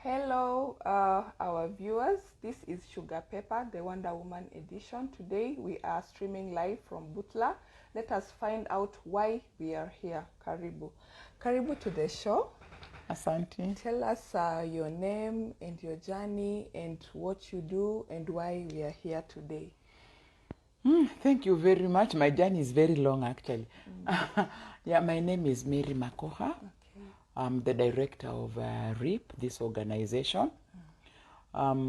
Hello, our viewers. This is Sugapepper, the Wonder Woman edition. Today we are streaming live from Butla. Let us find out why we are here. Karibu. Karibu to the show. Asante. Tell us your name and your journey and what you do and why we are here today. Thank you very much. My journey is very long, actually. Yeah, my name is Mary Makokha. Okay. I'm the director of Reep, this organization. I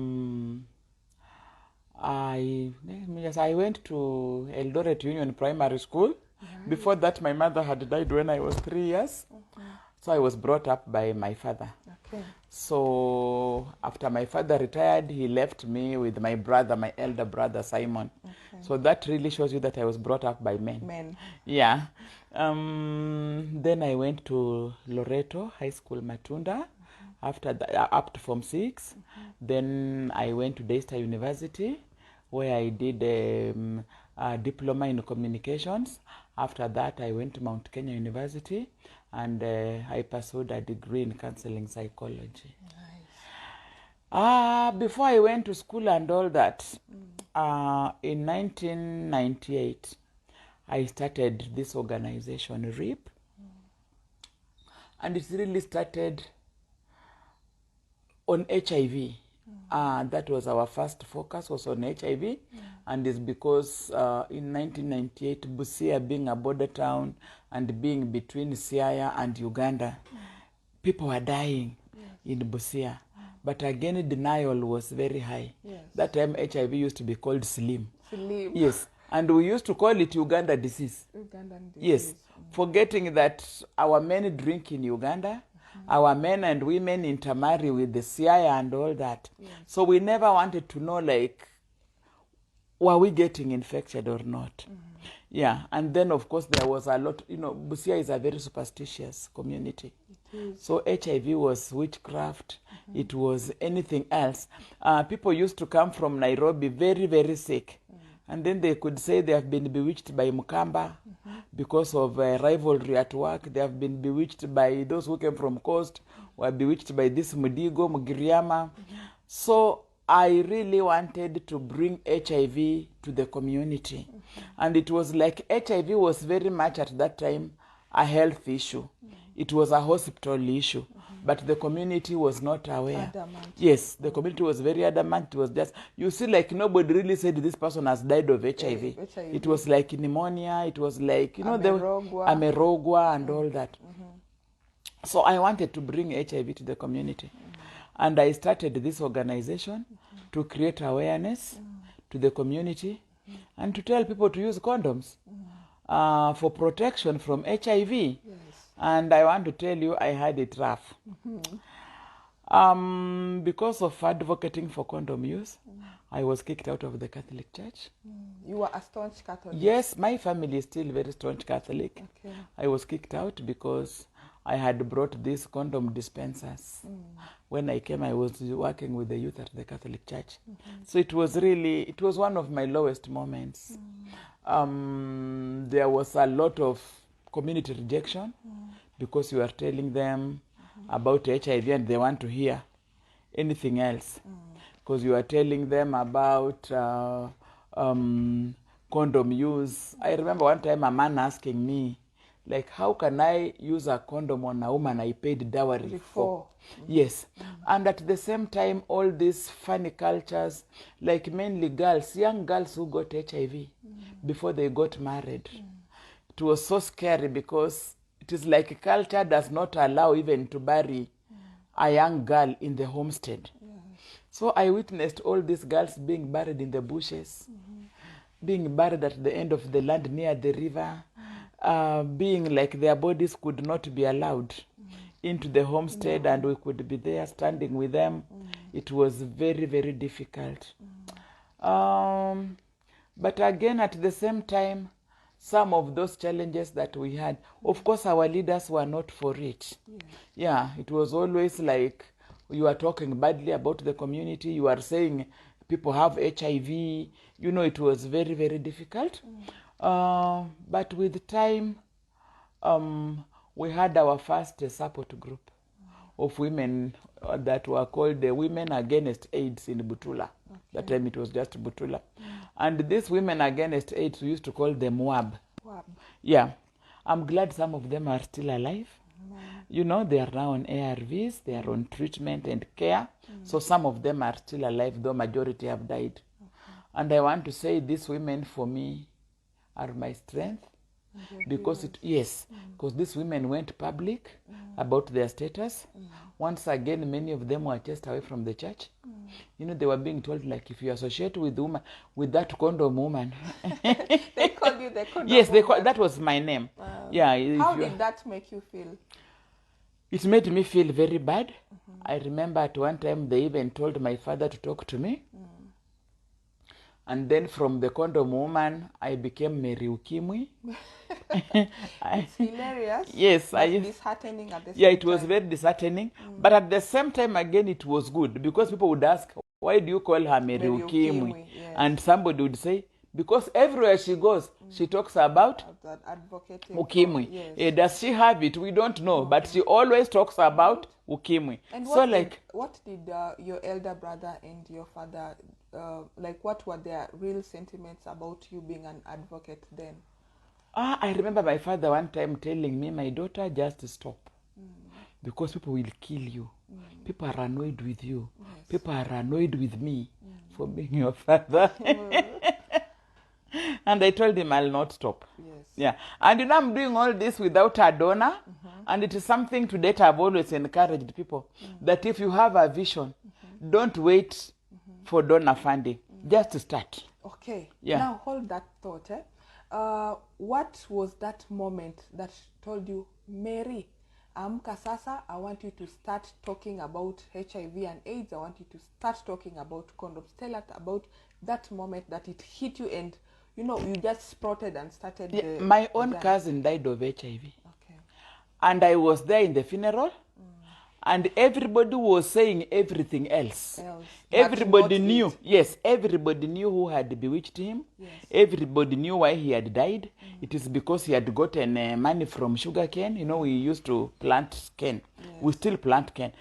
went to Eldoret Union Primary School. Nice. Before that, my mother had died when I was 3 years. So I was brought up by my father. Okay. So after my father retired, he left me with my brother, my elder brother, Simon. Okay. So that really shows you that I was brought up by men. Yeah. Then I went to Loreto High School, Matunda, after that, up to Form 6. Then I went to Daystar University, where I did a diploma in communications. After that, I went to Mount Kenya University, and I pursued a degree in counseling psychology. Nice. Before I went to school and all that, in 1998, I started this organization, Reep. And it really started on HIV. That was our first focus, was on HIV. And it's because in 1998, Busia being a border town and being between Siaya and Uganda, people were dying in Busia. But again, denial was very high. Yes. That time, HIV used to be called Slim. Slim. Yes. And we used to call it Uganda disease. Ugandan disease. Yes. Forgetting that our men drink in Uganda, our men and women intermarry with the Siaya and all that. Yes. So we never wanted to know, like, were we getting infected or not? Yeah. And then, of course, there was a lot, Busia is a very superstitious community. So HIV was witchcraft. It was anything else. People used to come from Nairobi very, very sick. And then they could say they have been bewitched by Mukamba because of rivalry at work. They have been bewitched by those who came from coast, were bewitched by this Mudigo, Mugiriama. So I really wanted to bring HIV to the community. And it was like HIV was very much at that time a health issue. It was a hospital issue. But the community was not aware. Adamant. Yes, the community was very adamant. It was just, you see, like nobody really said this person has died of HIV. It was like pneumonia. It was like, Amerogwa and all that. So I wanted to bring HIV to the community. And I started this organization to create awareness to the community and to tell people to use condoms for protection from HIV. Yes. And I want to tell you, I had it rough. Because of advocating for condom use, I was kicked out of the Catholic Church. You were a staunch Catholic? Yes, my family is still very staunch Catholic. Okay. I was kicked out because I had brought these condom dispensers. When I came, I was working with the youth at the Catholic Church. So it was one of my lowest moments. There was a lot of community rejection because you are telling them about HIV and they want to hear anything else. Because you are telling them about condom use. I remember one time a man asking me, like, how can I use a condom on a woman I paid dowry for? Yes. And at the same time, all these funny cultures, like mainly girls, young girls who got HIV before they got married. It was so scary because it is like culture does not allow even to bury a young girl in the homestead. So I witnessed all these girls being buried in the bushes, being buried at the end of the land near the river, being like their bodies could not be allowed into the homestead and we could be there standing with them. It was very, very difficult. But again, at the same time, some of those challenges that we had, of course, our leaders were not for it. Yeah, it was always like you are talking badly about the community. You are saying people have HIV. It was very, very difficult. But with time, we had our first support group. of women that were called the Women Against AIDS in Butula. Okay. That time it was just Butula. And these Women Against AIDS, we used to call them WAB. WAB. Yeah. I'm glad some of them are still alive. You know, they are now on ARVs, they are on treatment and care. So some of them are still alive, though majority have died. And I want to say these women for me are my strength. Because because these women went public about their status. Once again, many of them were chased away from the church. You know, they were being told, like, if you associate with woman, with that condom woman. They called you the condom Yes, woman. that was my name. Yeah. How did that make you feel? It made me feel very bad. I remember at one time they even told my father to talk to me. And then from the condom woman, I became Mary Ukimwi. It's hilarious. Yes. Disheartening at the same time. Yeah, it was very disheartening. But at the same time, again, it was good. Because people would ask, why do you call her Mary Ukimwi? Yes. And somebody would say, because everywhere she goes, she talks about Ukimwi. Yes. Does she have it? We don't know. But she always talks about Ukimwi. And so what did your elder brother and your father, what were their real sentiments about you being an advocate then? I remember my father one time telling me, my daughter, just stop. Because people will kill you. People are annoyed with you. Yes. People are annoyed with me for being your father. And I told him I'll not stop. Yes. Yeah. And you know, I'm doing all this without a donor. And it is something to date I've always encouraged people that if you have a vision, don't wait for donor funding. Just start. Okay. Yeah. Now hold that thought. What was that moment that told you, Mary, amka sasa, I want you to start talking about HIV and AIDS. I want you to start talking about condoms. Tell us about that moment that it hit you and, you know, you just sprouted and started. Yeah, my own cousin died of HIV. Okay. And I was there in the funeral. And everybody was saying everything else. Everybody knew. Yes, everybody knew who had bewitched him. Yes. Everybody knew why he had died. It is because he had gotten money from sugar cane. You know, we used to plant cane. Yes. We still plant cane.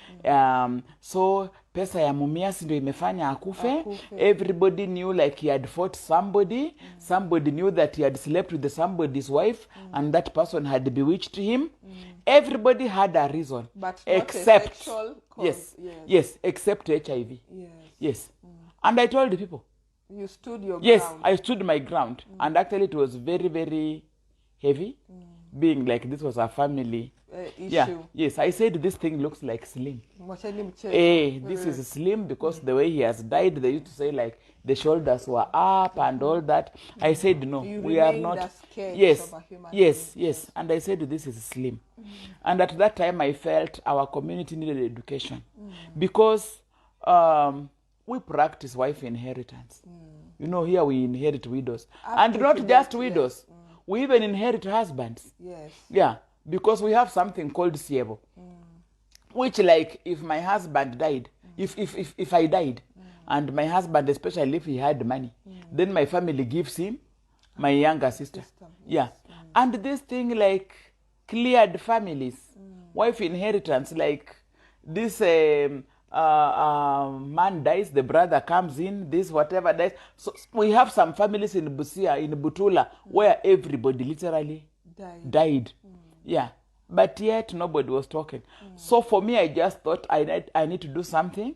So pesa ya mumias ndio imefanya akufe. Everybody knew like he had fought somebody. Somebody knew that he had slept with somebody's wife and that person had bewitched him. Everybody had a reason. But except not a sexual cause. Yes, except HIV. Yes. And I told the people. You stood your ground. Yes, I stood my ground. And actually it was very, very heavy. Being like this was a family issue. Yeah. Yes, I said this thing looks like slim. This is slim because the way he has died, they used to say like the shoulders were up and all that. I said no, we are not. Yes. And I said this is slim. And at that time I felt our community needed education because we practice wife inheritance. You know, here we inherit widows. And not just widows. We even inherit husbands. Yes. Yeah. Because we have something called siebo, which like if my husband died, if I died, and my husband, especially if he had money, then my family gives him my younger sister. Yeah. And this thing like cleared families, wife inheritance, like this man dies, the brother comes in, this whatever dies. So we have some families in Busia, in Butula, where everybody literally died. Yeah, but yet nobody was talking. So for me, I just thought I need to do something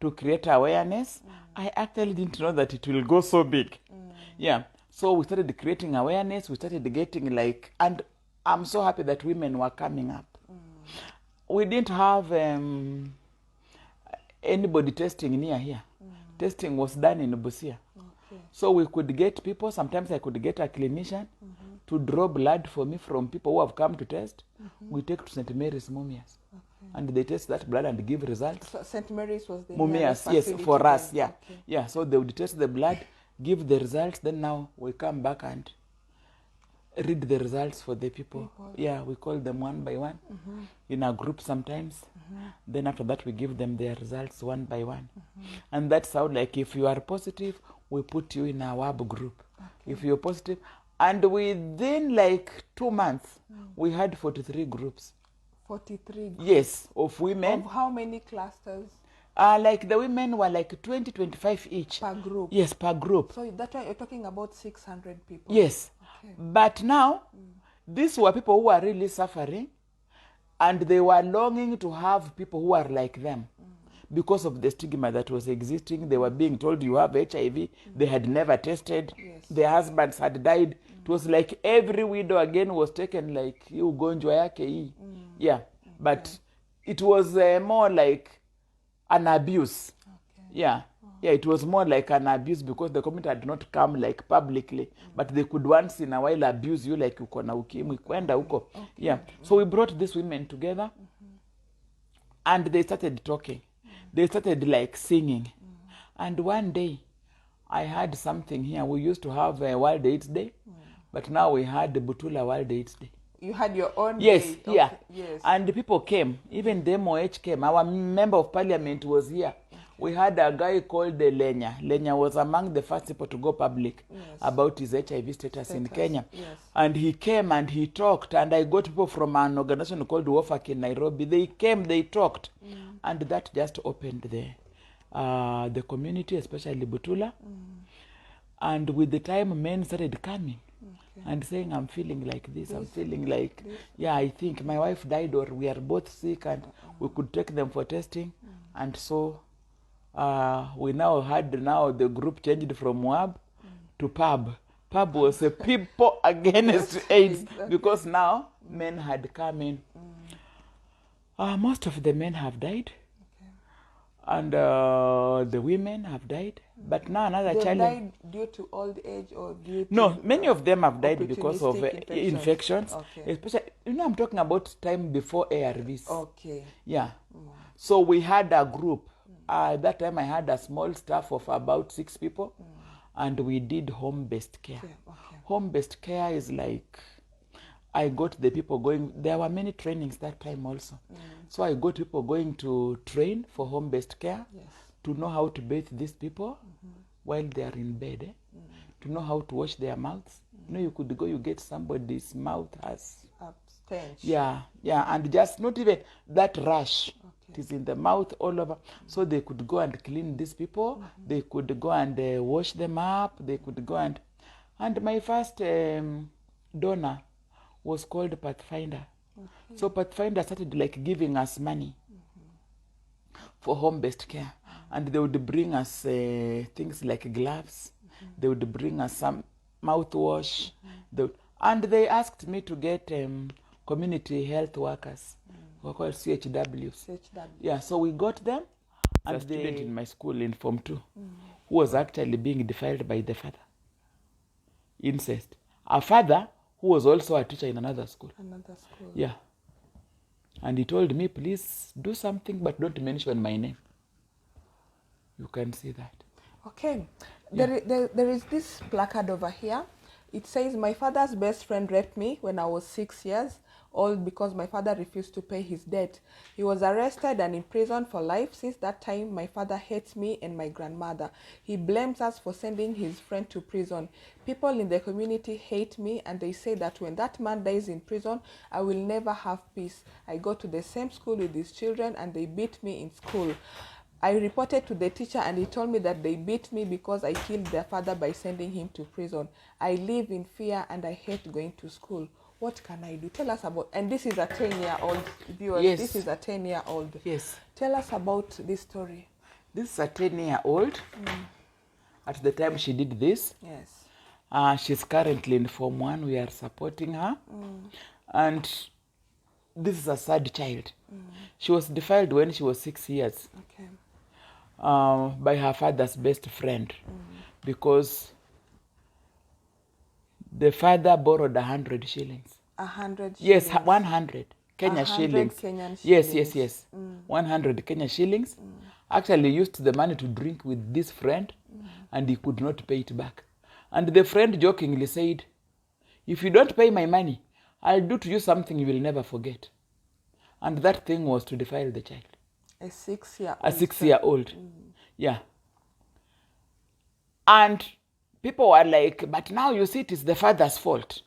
to create awareness. I actually didn't know that it will go so big. Yeah, so we started creating awareness. We started getting like, and I'm so happy that women were coming up. We didn't have anybody testing near here. Testing was done in Busia. So we could get people, sometimes I could get a clinician to draw blood for me from people who have come to test. We take to St. Mary's Mumias. And they test that blood and give results. So St. Mary's was the Mumias, yes, for us, yeah. Yeah, so they would test the blood, give the results, then now we come back and read the results for the people. Yeah, we call them one by one in a group sometimes. Then after that we give them their results one by one. And that's how, like, if you are positive, we put you in a WAB group. If you're positive, and within like 2 months we had 43 groups. 43 groups. Yes, of women. Of how many clusters? Like the women were like 20, 25 each. Per group? Yes, per group. So that's why you're talking about 600 people? Yes. Okay. But now, these were people who are really suffering, and they were longing to have people who are like them. Because of the stigma that was existing, they were being told you have HIV. They had never tested. Yes. Their husbands had died. It was like every widow again was taken like you ugonjwa yake hii. Yeah, but it was more like an abuse. Okay. Yeah. Yeah, it was more like an abuse because the community had not come like publicly, but they could once in a while abuse you like uko na ukimwi kwenda huko. Yeah. So we brought these women together, and they started talking. They started like singing. And one day I had something here. We used to have a World AIDS Day, but now we had the Butula World AIDS Day. You had your own Yes, day. yeah. Okay. Yes. And the people came. Even the MOH came. Our member of parliament was here. We had a guy called Lenya. Lenya was among the first people to go public about his HIV status in Kenya. Yes. And he came and he talked. And I got people from an organization called WOFAC in Nairobi. They came, they talked. And that just opened the community, especially Butula. And with the time, men started coming. And saying, I'm feeling like this, I'm feeling like, yeah, I think my wife died or we are both sick, and we could take them for testing. And so we now had the group changed from WAB to PUB. PUB was a people against AIDS, because now men had come in. Most of the men have died. And the women have died. But now another They challenge. died due to old age or due to... No, many of them have died because of infections. Okay. Especially, I'm talking about time before ARVs. Okay. Yeah. So we had a group. At that time I had a small staff of about 6 people. And we did home-based care. Okay. Home-based care is like, I got the people going. There were many trainings that time also. So I got people going to train for home-based care, to know how to bathe these people while they are in bed, to know how to wash their mouths. You could go, you get somebody's mouth has... stench. Yeah, and just not even that rash. It is in the mouth all over. So they could go and clean these people. They could go and wash them up. They could go and my first donor was called Pathfinder. So Pathfinder started like giving us money for home-based care. And they would bring us things like gloves. They would bring us some mouthwash. And they asked me to get community health workers, who are called CHWs. Yeah, so we got them. And a student in my school in Form 2 who was actually being defiled by the father. Incest. A father who was also a teacher in another school. Yeah. And he told me, please do something, but don't mention my name. You can see that. Okay. Yeah. There is this placard over here. It says, my father's best friend raped me when I was 6 years old because my father refused to pay his debt. He was arrested and imprisoned for life. Since that time, my father hates me and my grandmother. He blames us for sending his friend to prison. People in the community hate me, and they say that when that man dies in prison, I will never have peace. I go to the same school with these children, and they beat me in school. I reported to the teacher, and he told me that they beat me because I killed their father by sending him to prison. I live in fear and I hate going to school. What can I do? Tell us about, and this is a 10-year-old viewers. Yes. This is a 10-year-old. Yes. Tell us about this story. This is a 10-year-old. At the time she did this. Yes. She's currently in Form 1. We are supporting her. And this is a sad child. She was defiled when she was 6 years. Okay. By her father's best friend. Because the father borrowed 100 shillings. 100 shillings? Yes, 100 Kenya shillings. Kenyan Yes. 100 Kenya shillings. Actually used the money to drink with this friend, and he could not pay it back. And the friend jokingly said, if you don't pay my money, I'll do to you something you will never forget. And that thing was to defile the child. A 6-year-old. A 6-year-old. Yeah. And people were like, but now you see it is the father's fault.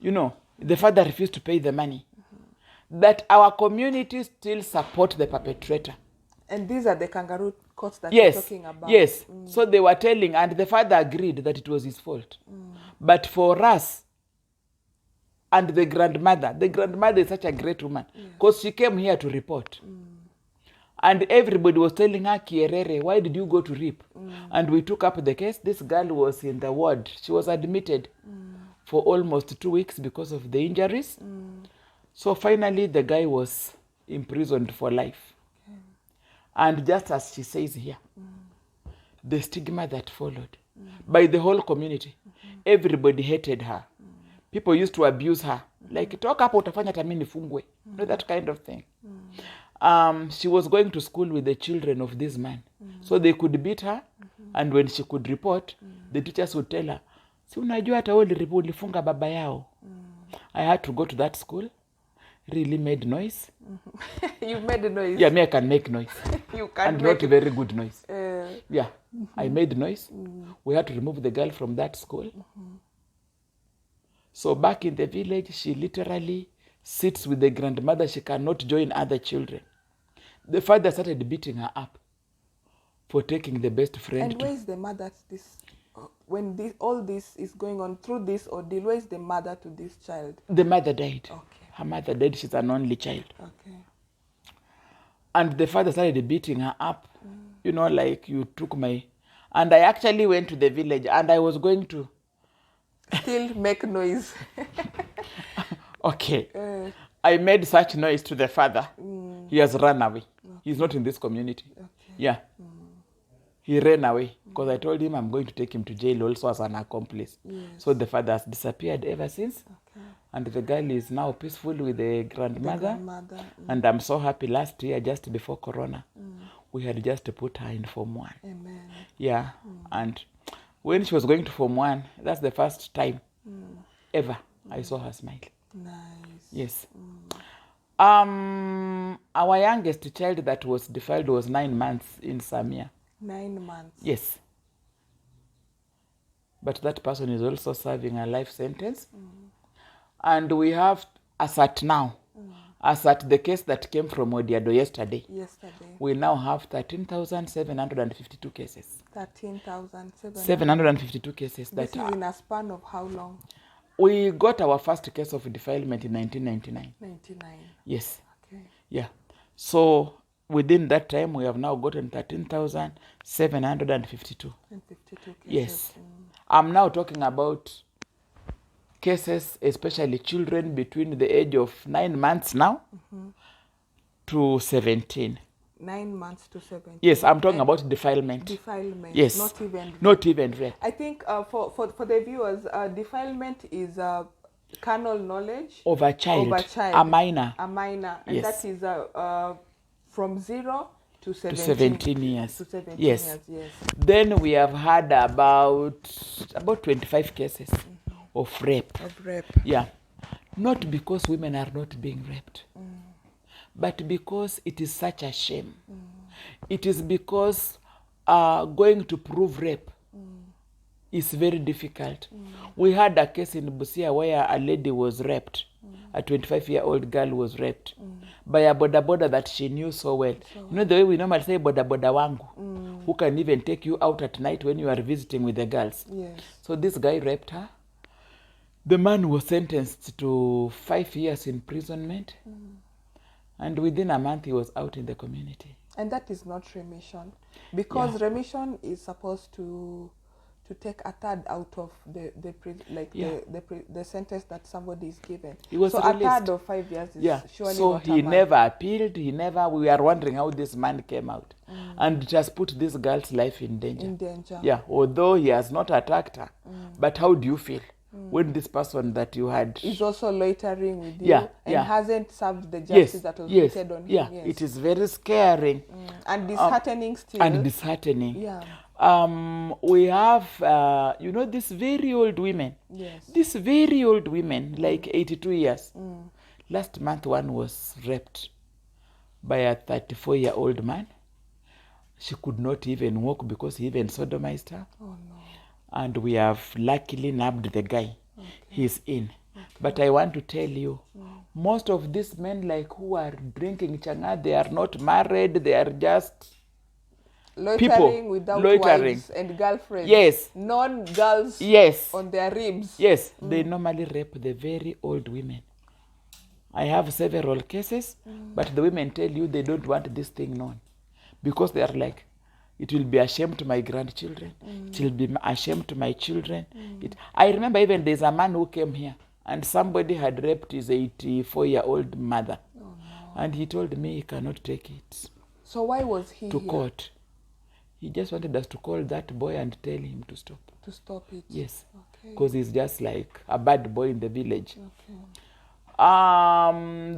The father refused to pay the money. that our community still support the perpetrator. And these are the kangaroo courts that Yes, you're talking about. yes. So they were telling, and the father agreed that it was his fault. But for us and the grandmother is such a great woman because she came here to report. And everybody was telling her, Kierere, why did you go to Reep? And we took up the case. This girl was in the ward. She was admitted for almost 2 weeks because of the injuries. So finally, the guy was imprisoned for life. And just as she says here, the stigma that followed by the whole community, everybody hated her. People used to abuse her. Like, talk up, utafanya tami nifungwe. That kind of thing. She was going to school with the children of this man. So they could beat her. And when she could report, the teachers would tell her, si unajua hata ulifunga baba yao. I had to go to that school. Really made noise. You made a noise? Yeah, me, I can make noise. You can and make not very good noise. Yeah. I made noise. We had to remove the girl from that school. So back in the village, she literally sits with the grandmother. She cannot join other children. The father started beating her up for taking the best friend. And where is the mother to this? When all this is going on through this ordeal, where is the mother to this child? The mother died. Okay. Her mother died. She's an only child. Okay. And the father started beating her up. You know, like, you took my... And I actually went to the village and I was going to... Still make noise. Okay. I made such noise to the father. He has run away. Okay. He's not in this community. Okay. Yeah. He ran away because I told him I'm going to take him to jail also as an accomplice. Yes. So the father has disappeared ever since. Okay. And the girl is now peaceful with the grandmother. And I'm so happy. Last year, just before Corona, we had just put her in Form 1. Amen. Yeah. And when she was going to Form 1, that's the first time ever I saw her smile. Nice. Yes. Our youngest child that was defiled was 9 months in Samia. 9 months? Yes. But that person is also serving a life sentence. And we have, as at now, as at the case that came from Odiado yesterday, we now have 13,752 cases. 13,752 cases. This is in a span of how long? We got our first case of defilement in 1999. 99. Yes. Okay. Yeah. So within that time, we have now gotten 13,752. 52 cases. Yes. I'm now talking about cases, especially children between the age of 9 months now to 17. 9 months to 17. Yes, I'm talking about defilement. Defilement. Yes. Not even rape. Not even rape. I think for the viewers, defilement is carnal knowledge of a child. A minor. A minor. And yes. that is from 0 to 17. To 17 years. To 17 yes. years, yes. Then we have had about 25 cases of rape. Of rape. Yeah. Not because women are not being raped. But because it is such a shame. It is because going to prove rape is very difficult. We had a case in Busia where a lady was raped. A 25-year-old girl was raped by a boda that she knew so well. You know the way we normally say boda wangu, who can even take you out at night when you are visiting with the girls. Yes. So this guy raped her. The man was sentenced to 5 years imprisonment. And within a month, he was out in the community. And that is not remission. Because remission is supposed to take a third out of the sentence that somebody is given. He was released. A third of 5 years is surely so what he never appealed. We are wondering how this man came out. And it has put this girl's life in danger. In danger. Yeah, although he has not attacked her. But how do you feel when this person that you had is also loitering with you and hasn't served the justice that was meted on him? Yes, it is very scaring. And disheartening still. And disheartening. Yeah. We have, these very old women. Yes. These very old women, like 82 years. Last month, one was raped by a 34-year-old man. She could not even walk because he even sodomized her. Oh, no. And we have luckily nabbed the guy. Okay. He's in. But I want to tell you, most of these men like who are drinking changa, they are not married, they are just Loitering without loitering. wives and girlfriends. Yes. Non-girls Yes. on their ribs. Yes, they normally rape the very old women. I have several cases, but the women tell you they don't want this thing known. Because they are like, it will be a shame to my grandchildren. It will be a shame to my children. I remember even there's a man who came here and somebody had raped his 84-year-old mother. Oh, no. And he told me he cannot take it So why was he to here? court. He just wanted us to call that boy and tell him to stop. To stop it? Yes. Okay. Because he's just like a bad boy in the village. Okay.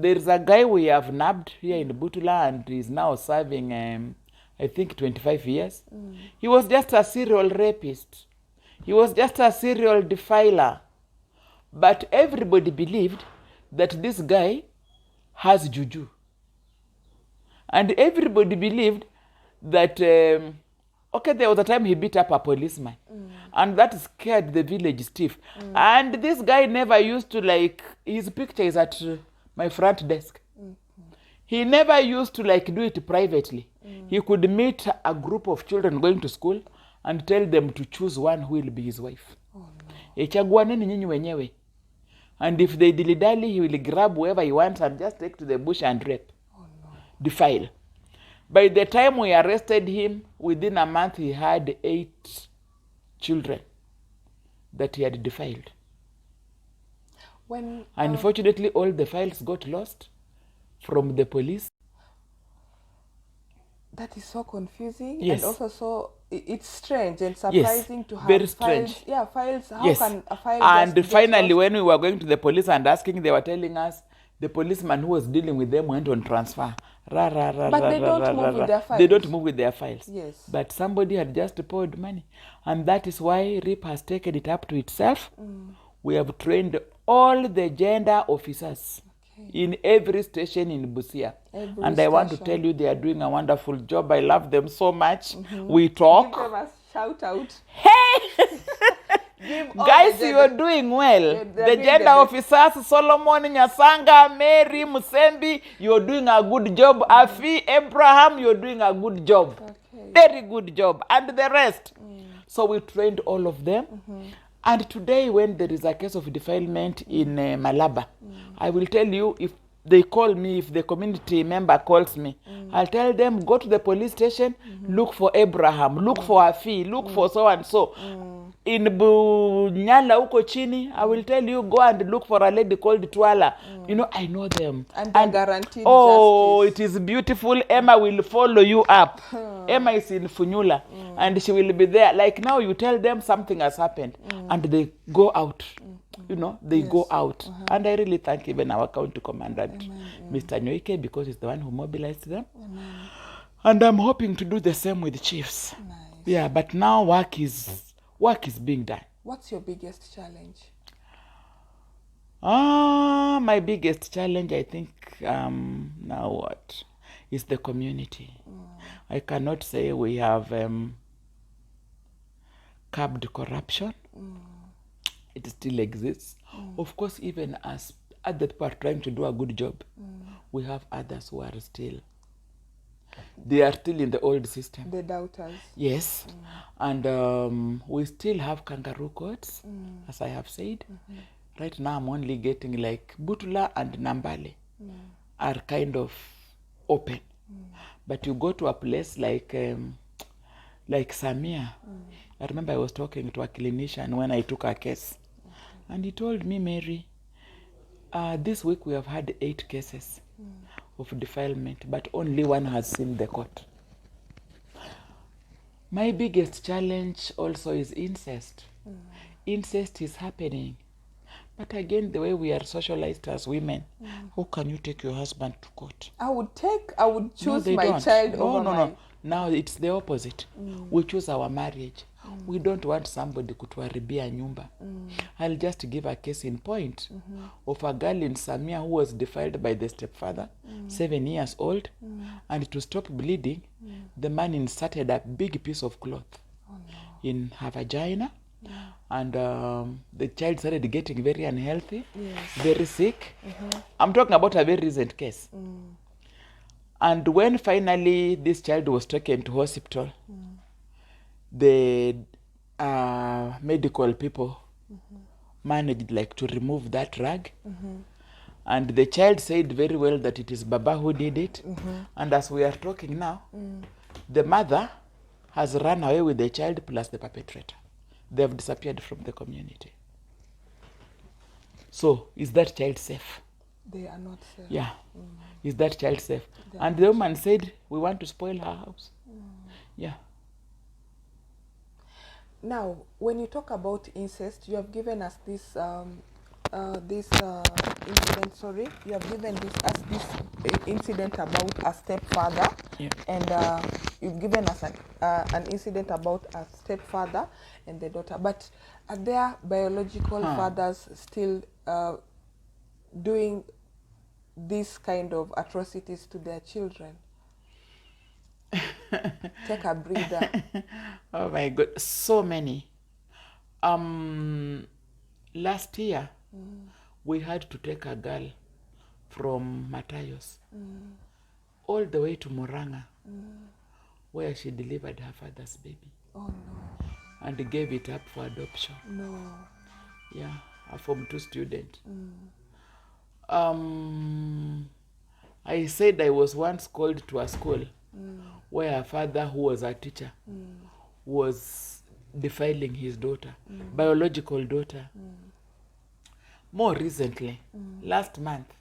There's a guy we have nabbed here in Butula and he's now serving, I think, 25 years. He was just a serial rapist. He was just a serial defiler. But everybody believed that this guy has juju. And everybody believed that, okay, there was a time he beat up a policeman. And that scared the village chief. And this guy never used to, like, his picture is at my front desk. He never used to, like, do it privately. He could meet a group of children going to school and tell them to choose one who will be his wife. Echaguaneni nyinyi wenyewe. And if they dilly-dally, he will grab whoever he wants and just take to the bush and rape. Defile. By the time we arrested him, within a month he had 8 children that he had defiled. Unfortunately, all the files got lost from the police. That is so confusing. Yes. And also so it's strange and surprising to have very files. strange. Yeah, files. How Yes. can a file And just finally, get lost? when we were going to the police and asking, they were telling us the policeman who was dealing with them went on transfer. But they don't move with their files. They don't move with their files. Yes. But somebody had just poured money. And that is why Reep has taken it up to itself. We have trained all the gender officers in every station in Busia. And I want to tell you, they are doing a wonderful job. I love them so much. We talk. Give them a shout out. Hey! Guys, the you are doing well. they're The gender officers, Solomon, Nyasanga, Mary, Musembi, you are doing a good job. Afi, Abraham, you are doing a good job. Okay. Very good job. And the rest. So we trained all of them. And today, when there is a case of defilement in Malaba, I will tell you, if they call me, if the community member calls me, I'll tell them, go to the police station, look for Abraham, look for Afi, look for so and so. In Bunyala uko chini, I will tell you, go and look for a lady called Twala. You know, I know them. And they're guaranteed justice. justice. It is beautiful. Emma will follow you up. Emma is in Funyula. And she will be there. Like now, you tell them something has happened. And they go out. You know, they go out. And I really thank even our county commandant, Mr. Nyoike, because he's the one who mobilized them. And I'm hoping to do the same with the chiefs. Nice. Yeah, but now work is being done. What's your biggest challenge? My biggest challenge, I think, now what, is the community. I cannot say we have curbed corruption. It still exists. Of course, even as other people are trying to do a good job, we have others who are still, they are still in the old system. The doubters. Yes. And we still have kangaroo courts, as I have said. Right now, I'm only getting like Butula and Nambale are kind of open. But you go to a place like Samia. I remember I was talking to a clinician when I took a case. And he told me, Mary, this week we have had 8 cases of defilement, but only one has seen the court. My biggest challenge also is incest. Incest is happening. But again, the way we are socialized as women, how can you take your husband to court? I would choose my child over my... Now it's the opposite. We choose our marriage. We don't want somebody kutuharibia nyumba. I'll just give a case in point of a girl in Samia who was defiled by the stepfather, 7 years old, and to stop bleeding, the man inserted a big piece of cloth in her vagina And the child started getting very unhealthy, Yes. very sick. I'm talking about a very recent case. And when finally this child was taken to hospital, the medical people managed like to remove that rag. And the child said very well that it is Baba who did it. And as we are talking now, the mother has run away with the child plus the perpetrator. They have disappeared from the community. So, is that child safe? They are not safe. Yeah. Is that child safe? And the woman said, we want to spoil her house. Yeah. Now, when you talk about incest, you have given us this incident. Sorry, you have given this incident about a stepfather, Yeah. and you've given us an incident about a stepfather and the daughter. But are there biological fathers still doing this kind of atrocities to their children? Take a breather. Oh my God, so many. Last year, we had to take a girl from Matayos all the way to Moranga, where she delivered her father's baby. Oh no. And gave it up for adoption. No. Yeah, a Form 2 student. I said I was once called to a school where a father who was a teacher was defiling his daughter, biological daughter. More recently, last month,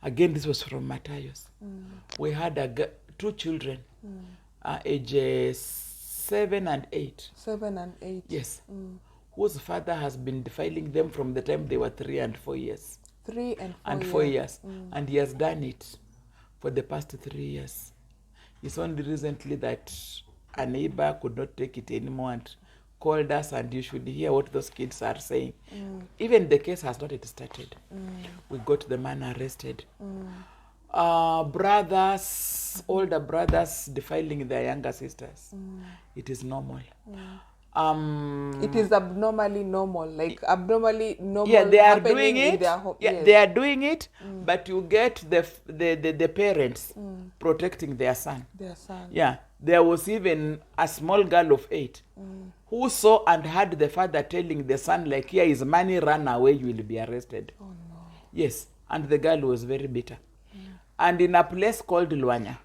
again this was from Matayos, we had two children, ages 7 and 8. 7 and 8. Yes. Whose father has been defiling them from the time they were 3 and 4 years. 3 and 4 and years. 4 years. And he has done it for the past 3 years. It's only recently that a neighbor could not take it anymore and called us, and you should hear what those kids are saying. Even the case has not yet started. We got the man arrested. Brothers, older brothers defiling their younger sisters. It is normal. It is abnormally normal, like abnormally normal. Yeah, they are happening doing in it. their home. Yeah, Yes. they are doing it, but you get the parents protecting their son. Their son. Yeah, there was even a small girl of 8 who saw and heard the father telling the son, like, here is money, run away, you will be arrested. Oh no. Yes, and the girl was very bitter. And in a place called Luanya,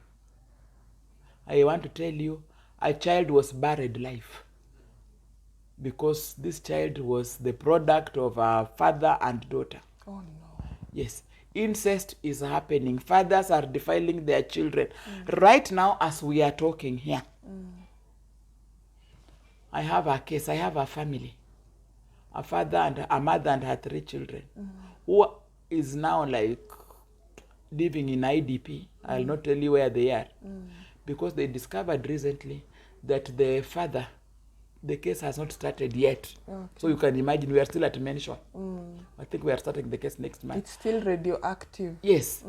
I want to tell you, a child was buried alive, because this child was the product of a father and daughter. Oh no. Yes, incest is happening. Fathers are defiling their children. Right now, as we are talking here, I have a case. I have a family, a father and a mother and her 3 children, who is now like living in IDP. I'll not tell you where they are, because they discovered recently that the father, the case has not started yet. Okay. So you can imagine we are still at mention. I think we are starting the case next month. It's still radioactive. Yes,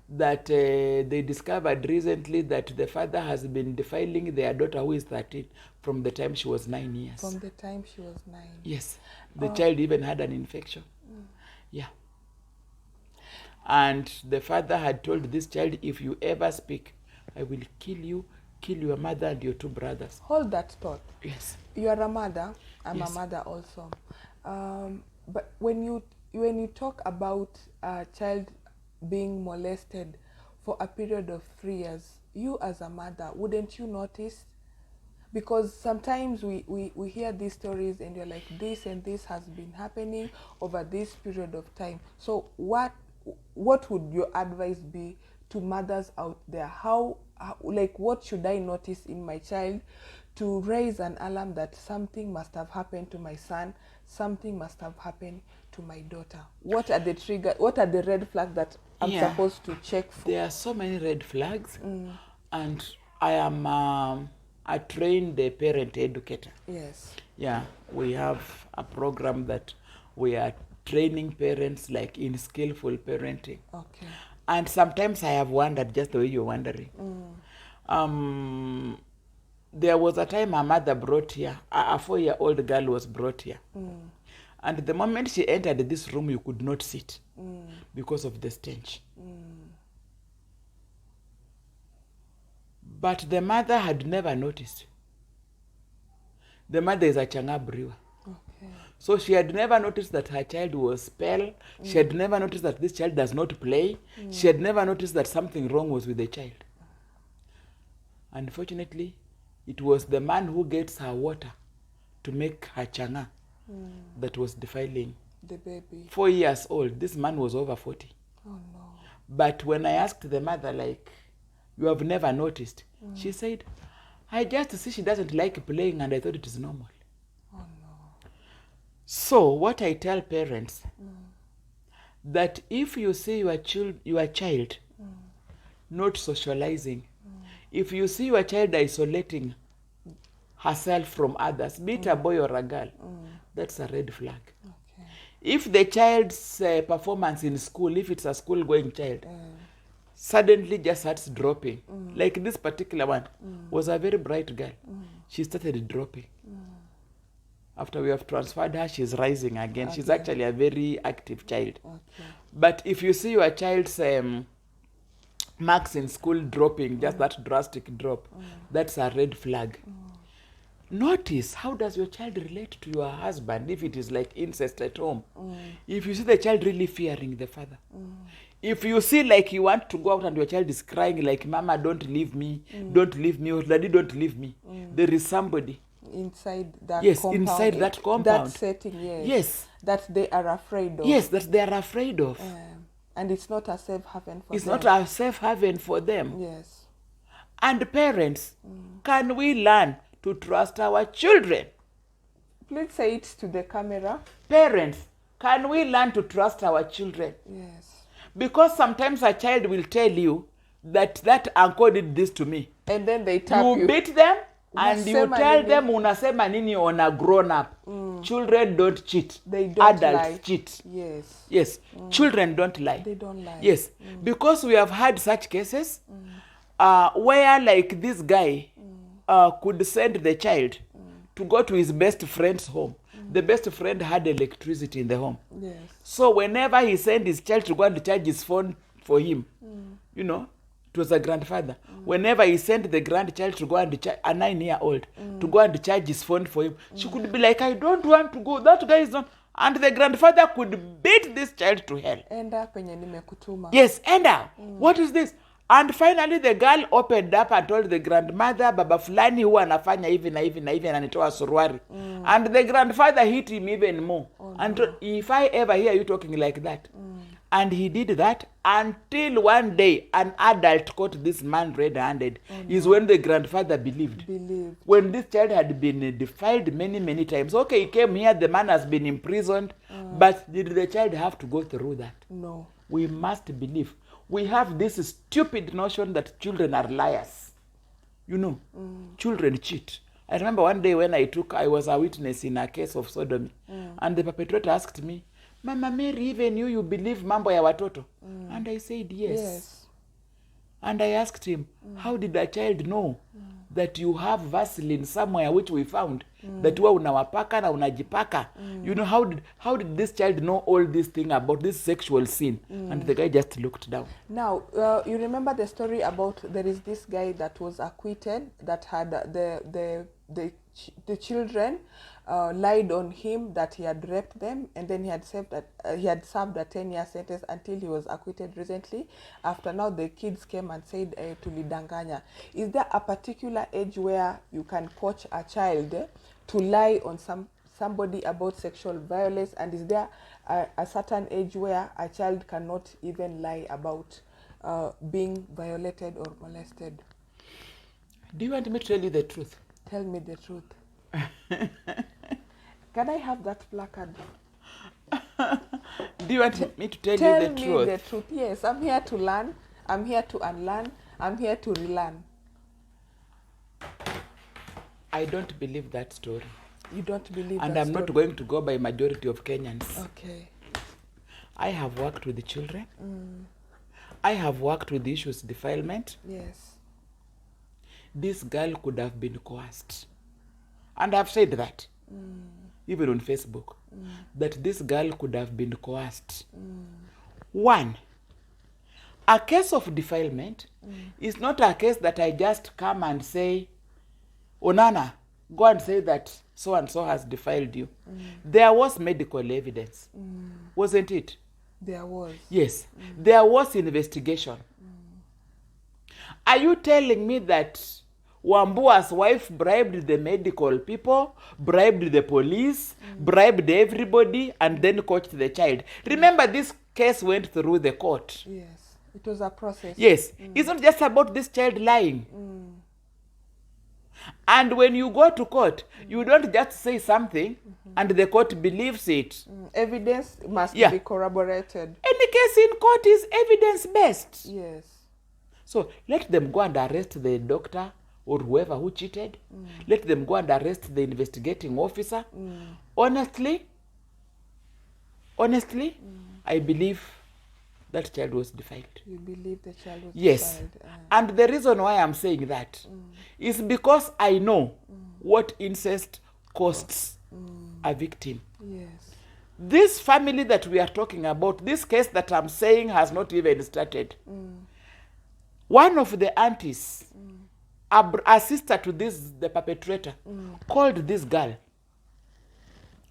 that they discovered recently that the father has been defiling their daughter, who is 13, from the time she was 9 years. From the time she was 9. Yes, the child even had an infection. Yeah. And the father had told this child, if you ever speak, I will kill you, kill your mother and your 2 brothers. Hold that thought. Yes. You are a mother. I'm Yes. a mother also. But when you talk about a child being molested for a period of 3 years, you as a mother, wouldn't you notice? Because sometimes we hear these stories and you're like, this and this has been happening over this period of time. So what would your advice be to mothers out there? How like, what should I notice in my child to raise an alarm that something must have happened to my son, something must have happened to my daughter? What are the red flags that I'm supposed to check for? There are so many red flags, and I am a trained parent educator. Yes. Yeah, we have a program that we are training parents like in skillful parenting. Okay. And sometimes I have wondered, just the way you're wondering. there was a time her mother brought here, a 4-year-old girl was brought here. And the moment she entered this room, you could not sit because of the stench. But the mother had never noticed. The mother is a Changa brewer. Okay. So she had never noticed that her child was pale. She had never noticed that this child does not play. She had never noticed that something wrong was with the child. Unfortunately, it was the man who gets her water to make her Changa that was defiling the baby. 4 years old. This man was over 40. Oh no. But when I asked the mother, like, you have never noticed, she said, I just see she doesn't like playing and I thought it is normal. Oh no. So what I tell parents, that if you see your child not socializing, if you see your child isolating herself from others, be it a boy or a girl, that's a red flag. Okay. If the child's performance in school, if it's a school-going child, suddenly just starts dropping, like this particular one was a very bright girl. She started dropping. After we have transferred her, she's rising again. She's actually a very active child. Okay. But if you see your child's marks in school dropping, just that drastic drop, that's a red flag. Notice, how does your child relate to your husband if it is like incest at home? If you see the child really fearing the father. If you see like you want to go out and your child is crying like, Mama, don't leave me, or Daddy, don't leave me. There is somebody. Inside that compound. Inside that compound. That setting, Yes. That they are afraid of. Yes, that they are afraid of. And it's not a safe haven for them. It's not a safe haven for them. Yes. And parents, can we learn to trust our children? Please say it to the camera. Parents, can we learn to trust our children? Yes. Because sometimes a child will tell you that uncle did this to me. And then they tap you. You beat them and you Unasema tell nini? them unasema nini on a grown up. Children don't cheat. They don't Adults lie. cheat. Yes. Yes. Children don't lie. They don't lie. Yes. Because we have had such cases where like this guy could send the child to go to his best friend's home. The best friend had electricity in the home. Yes. So So whenever he sent his child to go and charge his phone for him, you know, it was a grandfather. Whenever he sent the grandchild to go and charge, a 9-year-old, to go and charge his phone for him, she could be like, I don't want to go. That guy is not. And the grandfather could beat this child to hell. enda penye nimekutuma. Yes, enda. What is this? And finally the girl opened up and told the grandmother, Baba fulani huwa anafanya hivi na hivi na hivi ananitoa suruari. And the grandfather hit him even more. And if I ever hear you talking like that. And he did that until one day an adult caught this man red-handed. Is when the grandfather believed. When this child had been defiled many, many times. Okay, he came here, the man has been imprisoned. But did the child have to go through that? No. We must believe. We have this stupid notion that children are liars. You know, children cheat. I remember one day when I was a witness in a case of sodomy. And the perpetrator asked me, Mama Mary, even you believe mambo ya watoto? And I said, yes. And I asked him, how did the child know that you have Vaseline somewhere which we found? That you unawapaka na unajipaka. You know, how did this child know all this thing about this sexual sin? And the guy just looked down. Now, you remember the story about there is this guy that was acquitted that had the children lied on him that he had raped them, and then he had served a 10-year sentence until he was acquitted recently. After now, the kids came and said tulidanganya. Is there a particular age where you can coach a child to lie on somebody about sexual violence, and is there a certain age where a child cannot even lie about being violated or molested? Do you want me to tell you the truth? Tell me the truth. Can I have that placard? Do you want me to tell you the truth? Tell me the truth. Yes, I'm here to learn. I'm here to unlearn. I'm here to relearn. I don't believe that story. You don't believe and that I'm story? not going to go by majority of Kenyans. Okay. I have worked with the children. I have worked with the issues defilement. Yes. this girl could have been coerced. And I've said that, even on Facebook, that this girl could have been coerced. One, a case of defilement is not a case that I just come and say, Onana, go and say that so-and-so has defiled you. There was medical evidence, wasn't it? There was. Yes, there was investigation. Are you telling me that Wambua's wife bribed the medical people, bribed the police, bribed everybody, and then coached the child? Remember, this case went through the court. Yes, it was a process. Yes, it's not just about this child lying. And when you go to court, you don't just say something and the court believes it. Evidence must be corroborated. Any case in court is evidence-based. Yes. So let them go and arrest the doctor or whoever who cheated. Let them go and arrest the investigating officer. Honestly, I believe that child was defiled. You believe the child was defiled? Yes. And the reason why I'm saying that is because I know what incest costs a victim. Yes. This family that we are talking about, this case that I'm saying has not even started. One of the aunties, a sister to the perpetrator, called this girl.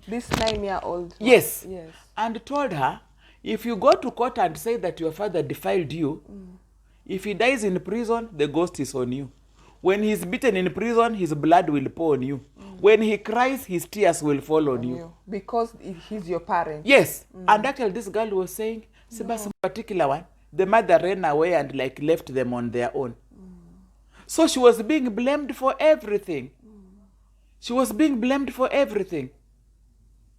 This 9-year-old? Yes. Yes. And told her, if you go to court and say that your father defiled you, if he dies in prison, the ghost is on you. When he's beaten in prison, his blood will pour on you. When he cries, his tears will fall on you. Because he's your parent. Yes. And actually, this girl was saying, Sebastian, particular one, the mother ran away and left them on their own. So she was being blamed for everything. She was being blamed for everything.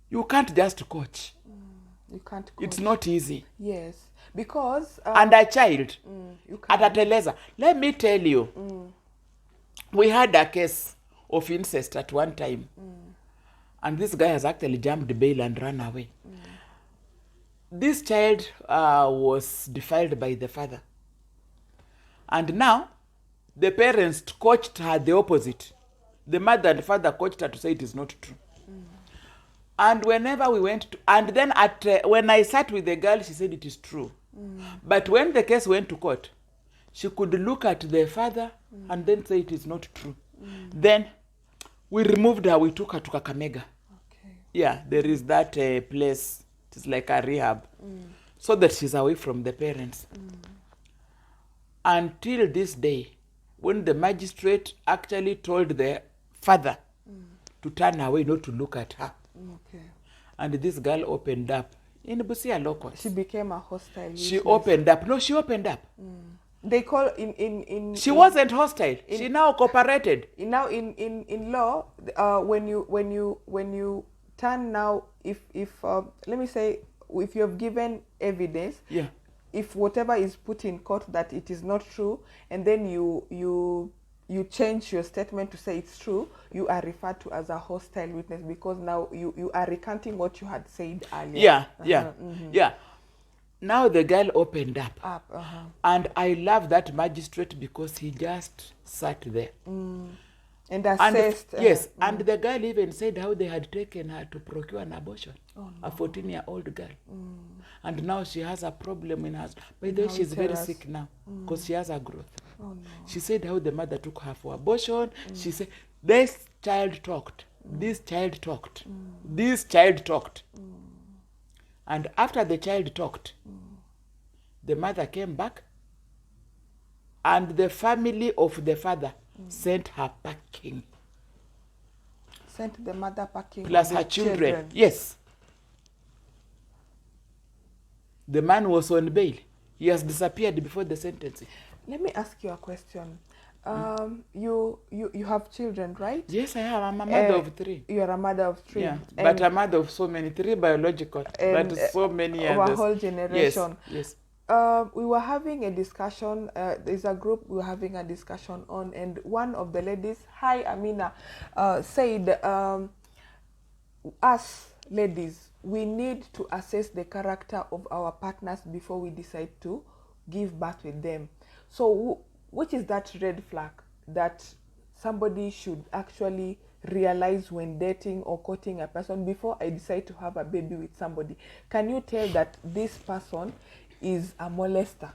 You can't just coach. You can't coach. It's not easy. Yes. Because... and a child. At a Teleza. Let me tell you. We had a case of incest at one time. And this guy has actually jumped bail and run away. This child was defiled by the father. And now, the parents coached her the opposite. The mother and father coached her to say it is not true. And whenever we went to... And then when I sat with the girl, she said it is true. But when the case went to court, she could look at the father and then say it is not true. Then we removed her. We took her to Kakamega. Okay. Yeah, there is that place. It's like a rehab. So that she's away from the parents. Until this day, when the magistrate actually told the father to turn away, not to look at her. Okay. And this girl opened up in Busia locals. She became a hostile witness. She opened up. No, she opened up. They call in she wasn't hostile. She now cooperated. Now in law, when you turn now, if let me say, if you have given evidence, if whatever is put in court that it is not true, and then you change your statement to say it's true, you are referred to as a hostile witness, because now you are recanting what you had said earlier. Yeah. Now the girl opened up. And I love that magistrate because he just sat there. And assessed. Yes, and the girl even said how they had taken her to procure an abortion. A 14-year-old girl. And now she has a problem in her. By the way, she's very sick now because she has a growth. She said how the mother took her for abortion. She said, this child talked. This child talked. This child talked. And after the child talked, the mother came back, and the family of the father sent her packing. Sent the mother packing. Plus her children. Yes. The man was on bail. He has disappeared before the sentencing. Let me ask you a question. You have children, right? Yes, I have. I'm a mother of 3. You are a mother of 3. Yeah, but a mother of so many, 3 biological, but so many others. Our whole generation. Yes. We were having a discussion. There's a group we were having a discussion on, and one of the ladies, hi Amina, said, us ladies, we need to assess the character of our partners before we decide to give birth with them. So which is that red flag? that somebody should actually realize when dating or courting a person before I decide to have a baby with somebody? Can you tell that this person is a molester?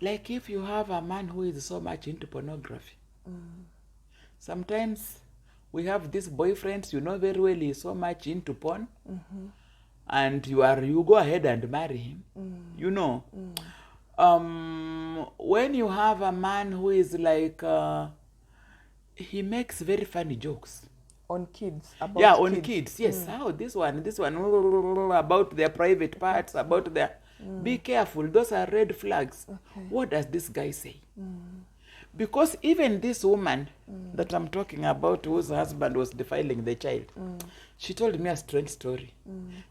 Like if you have a man who is so much into pornography. Sometimes we have these boyfriends, you know very well he's so much into porn, and you go ahead and marry him. You know. When you have a man who is like he makes very funny jokes On kids, on kids. Yes. This one about their private parts, about their be careful, those are red flags. What does this guy say? Because even this woman that I'm talking about, whose husband was defiling the child, she told me a strange story.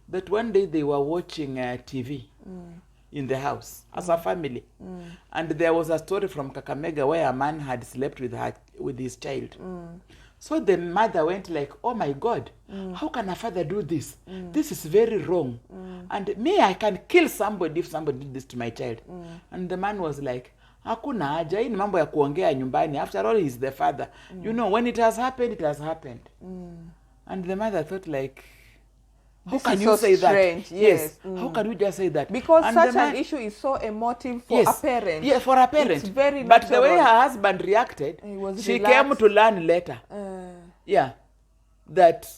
That one day they were watching TV in the house as a family. And there was a story from Kakamega where a man had slept with his child. So the mother went like, oh my God, how can a father do this? This is very wrong. And me, I can kill somebody if somebody did this to my child. And the man was like, hakuna haja, hii ni mambo ya kuongea nyumbani. After all, he's the father. You know, when it has happened, it has happened. And the mother thought like, how can you say strange. That? Yes. How can you just say that? Because and such an issue is so emotive for a parent. Yeah, for a parent. It's very but natural. The way her husband reacted, she came to learn later. That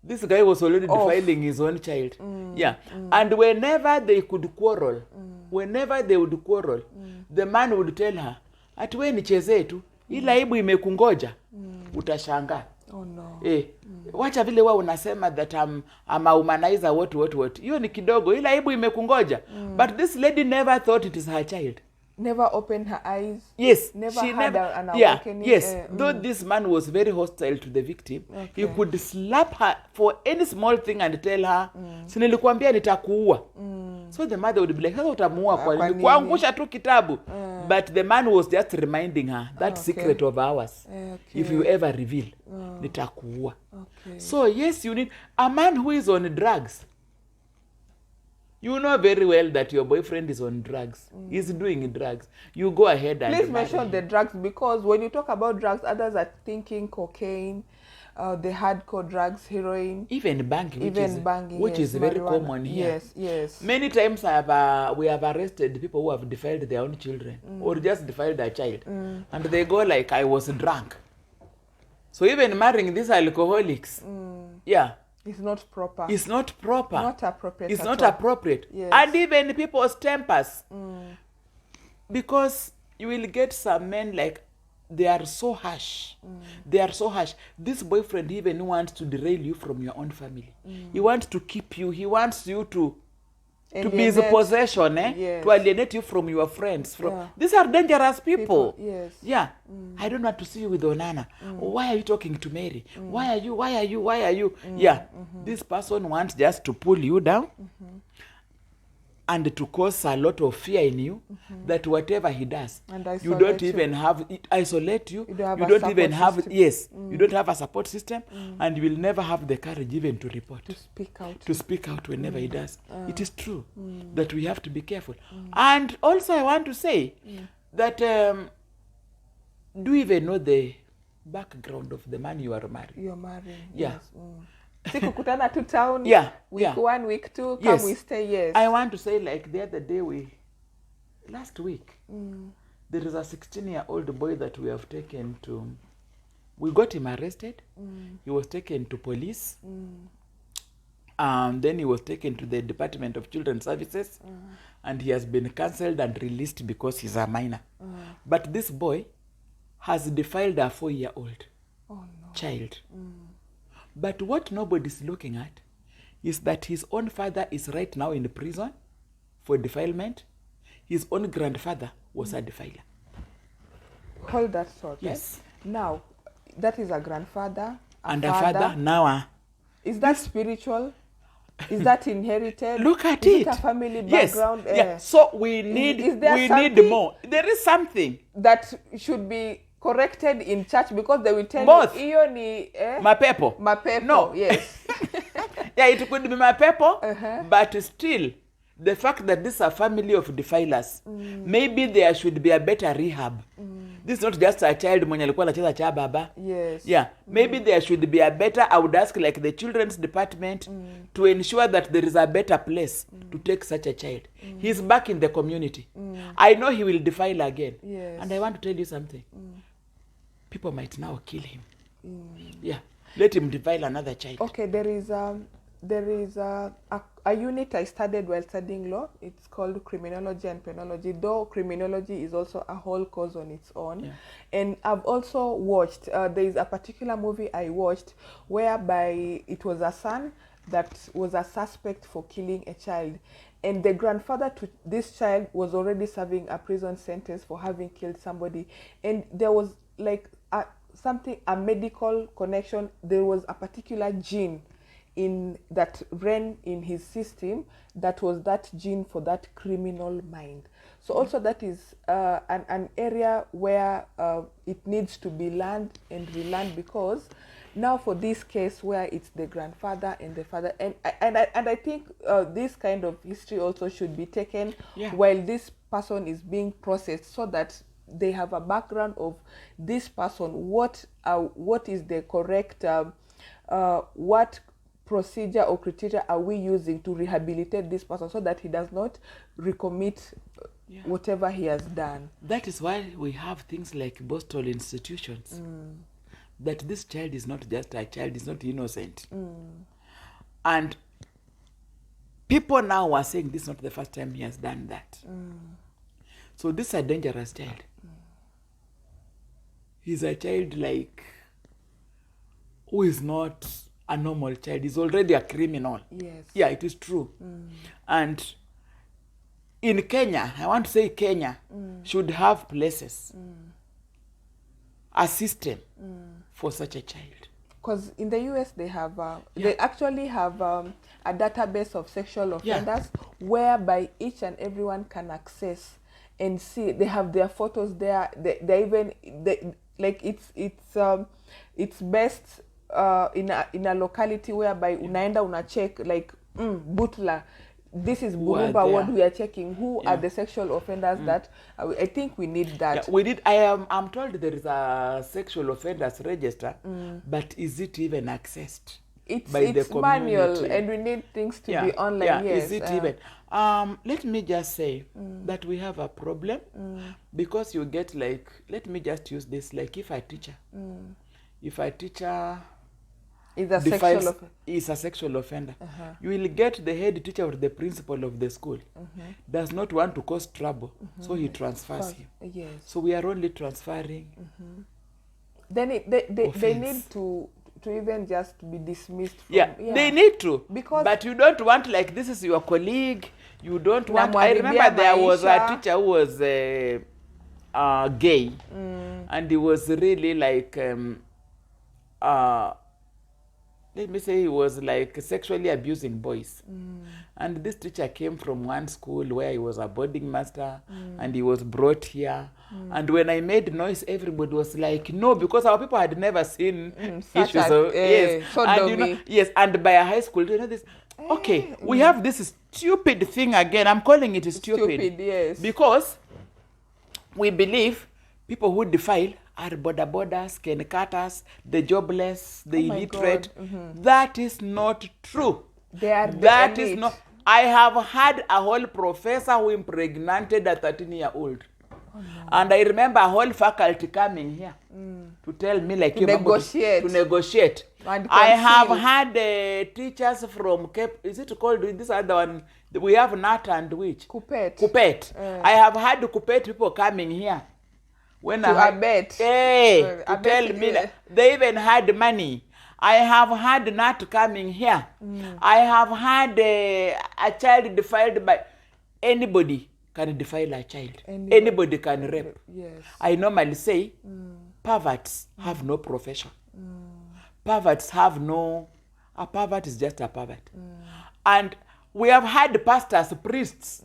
this guy was already defiling his own child. And whenever they could quarrel, the man would tell her, ati we nichezee tu, ila aibu imekungoja, utashangaa. Oh no. Wacha vile wao unasema that I'm a humanizer, what. Hiyo ni kidogo, ila aibu imekungoja. But this lady never thought it is her child. Never opened her eyes. Yes. She never an awakening. Yes. Though this man was very hostile to the victim, he could slap her for any small thing and tell her, si nilikuambia nitakuua. So the mother would be like, sasa utamuua kwa nini? Kuangusha tu kitabu. But the man was just reminding her that secret of ours. If you ever reveal, nitakuua. So yes, you need a man who is on drugs. You know very well that your boyfriend is on drugs. He's doing drugs. You go ahead and please mention the drugs, because when you talk about drugs, others are thinking cocaine, the hardcore drugs, heroin, even banking, which yes, is very common here. Yes. Many times we have arrested people who have defiled their own children or just defiled their child, and they go like, I was drunk. So even marrying these alcoholics, it's not proper. It's not proper. Not appropriate. It's not appropriate. Yes. And even people's tempers. Because you will get some men like, they are so harsh. They are so harsh. This boyfriend even wants to derail you from your own family. He wants to keep you. He wants you to be his possession, to alienate you from your friends. These are dangerous people. Yes. I don't want to see you with Onana. Why are you talking to Mary? Why are you? This person wants just to pull you down and to cause a lot of fear in you, that whatever he does, you don't even have it, isolate you. You don't even have you don't have a support system, and you will never have the courage even to report, to speak out whenever he does. It is true that we have to be careful. And also I want to say that do you even know the background of the man you are marrying? You're marrying. Yes. Sikukutana to town. Week 1, week 2, come we stay. Yes. I want to say, like the other day, last week, there is a 16-year-old boy that we have taken to. We got him arrested. He was taken to police. Then he was taken to the Department of Children's Services, and he has been cancelled and released because he's a minor. But this boy has defiled a 4-year-old child. But what nobody's looking at is that his own father is right now in prison for defilement. His own grandfather was a defiler. Hold that thought. Yes. Now, that is a grandfather, a father. Now, is that spiritual? Is that inherited? Look at is it. It a family background? So we need more. There is something that should be corrected in church, because they will tell both. You iyo ni mapepo. No. Yes. It could be mapepo, but still the fact that this is a family of defilers, maybe there should be a better rehab. this is not just a child mwenye alikuwa anacheza cha baba. Yes. Yeah, maybe there should be a better, I would ask like the children's department to ensure that there is a better place to take such a child. He's back in the community. I know he will defile again. Yes. And I want to tell you something. People might now kill him. Yeah, let him defile another child. Okay, there is a unit I studied while studying law. It's called criminology and penology, though criminology is also a whole course on its own. Yeah. And I've also watched, there is a particular movie I watched whereby it was a son that was a suspect for killing a child. And the grandfather to this child was already serving a prison sentence for having killed somebody. And there was like a medical connection. There was a particular gene that ran in his system that was that gene for that criminal mind. So also that is an area where it needs to be learned and relearned, because now for this case where it's the grandfather and the father, and I think this kind of history also should be taken while this person is being processed, so that they have a background of this person, what is the correct what procedure or criteria are we using to rehabilitate this person so that he does not recommit whatever he has done. That is why we have things like Boston institutions. That this child is not just a child, is not innocent. And people now are saying this is not the first time he has done that. So this is a dangerous child. He's a child like who is not a normal child. He's already a criminal. Yes. Yeah, it is true. And in Kenya, I want to say Kenya should have places, a system for such a child. Because in the US they have, they actually have a database of sexual offenders whereby each and everyone can access and see. They have their photos there. They even like it's best in a locality whereby unaenda unacheck like Butler. This is Burumba what we are checking. Who are the sexual offenders that I think we need that. Yeah, we need. I'm told there is a sexual offenders register, but is it even accessed by the community? Manual, and we need things to be online. Yeah, yes. Is it even? Let me just say that we have a problem because you get like. Let me just use this. Like if a teacher is a sexual offender, you will get the head teacher or the principal of the school does not want to cause trouble, so he transfers him. Yes. So we are only transferring. Then they need to even just be dismissed from, they need to, because but you don't want like this is your colleague, you don't want. I remember there was a teacher who was gay, and he was really like let me say he was like sexually abusing boys. And this teacher came from one school where he was a boarding master, and he was brought here. And when I made noise, everybody was like, no, because our people had never seen issues of and and by a high school, you know this. Okay, we have this stupid thing again. I'm calling it stupid. Yes. Because we believe people who defile are borders, cane cutters, the jobless, the illiterate. That is not true. They are that is not. I have had a whole professor who impregnated a 13-year-old. Oh, no. And I remember a whole faculty coming here to tell me like to negotiate. I have had teachers from Cape, is it called this other one? We have Nat and which? Kupet. I have had Kupet people coming here. When to tell me that they even had money. I have had Nat coming here. I have had a child defiled by anybody can defile a child. Anybody can rape. Yes. I normally say perverts have no profession. Perverts have no. A pervert is just a pervert. And we have had pastors, priests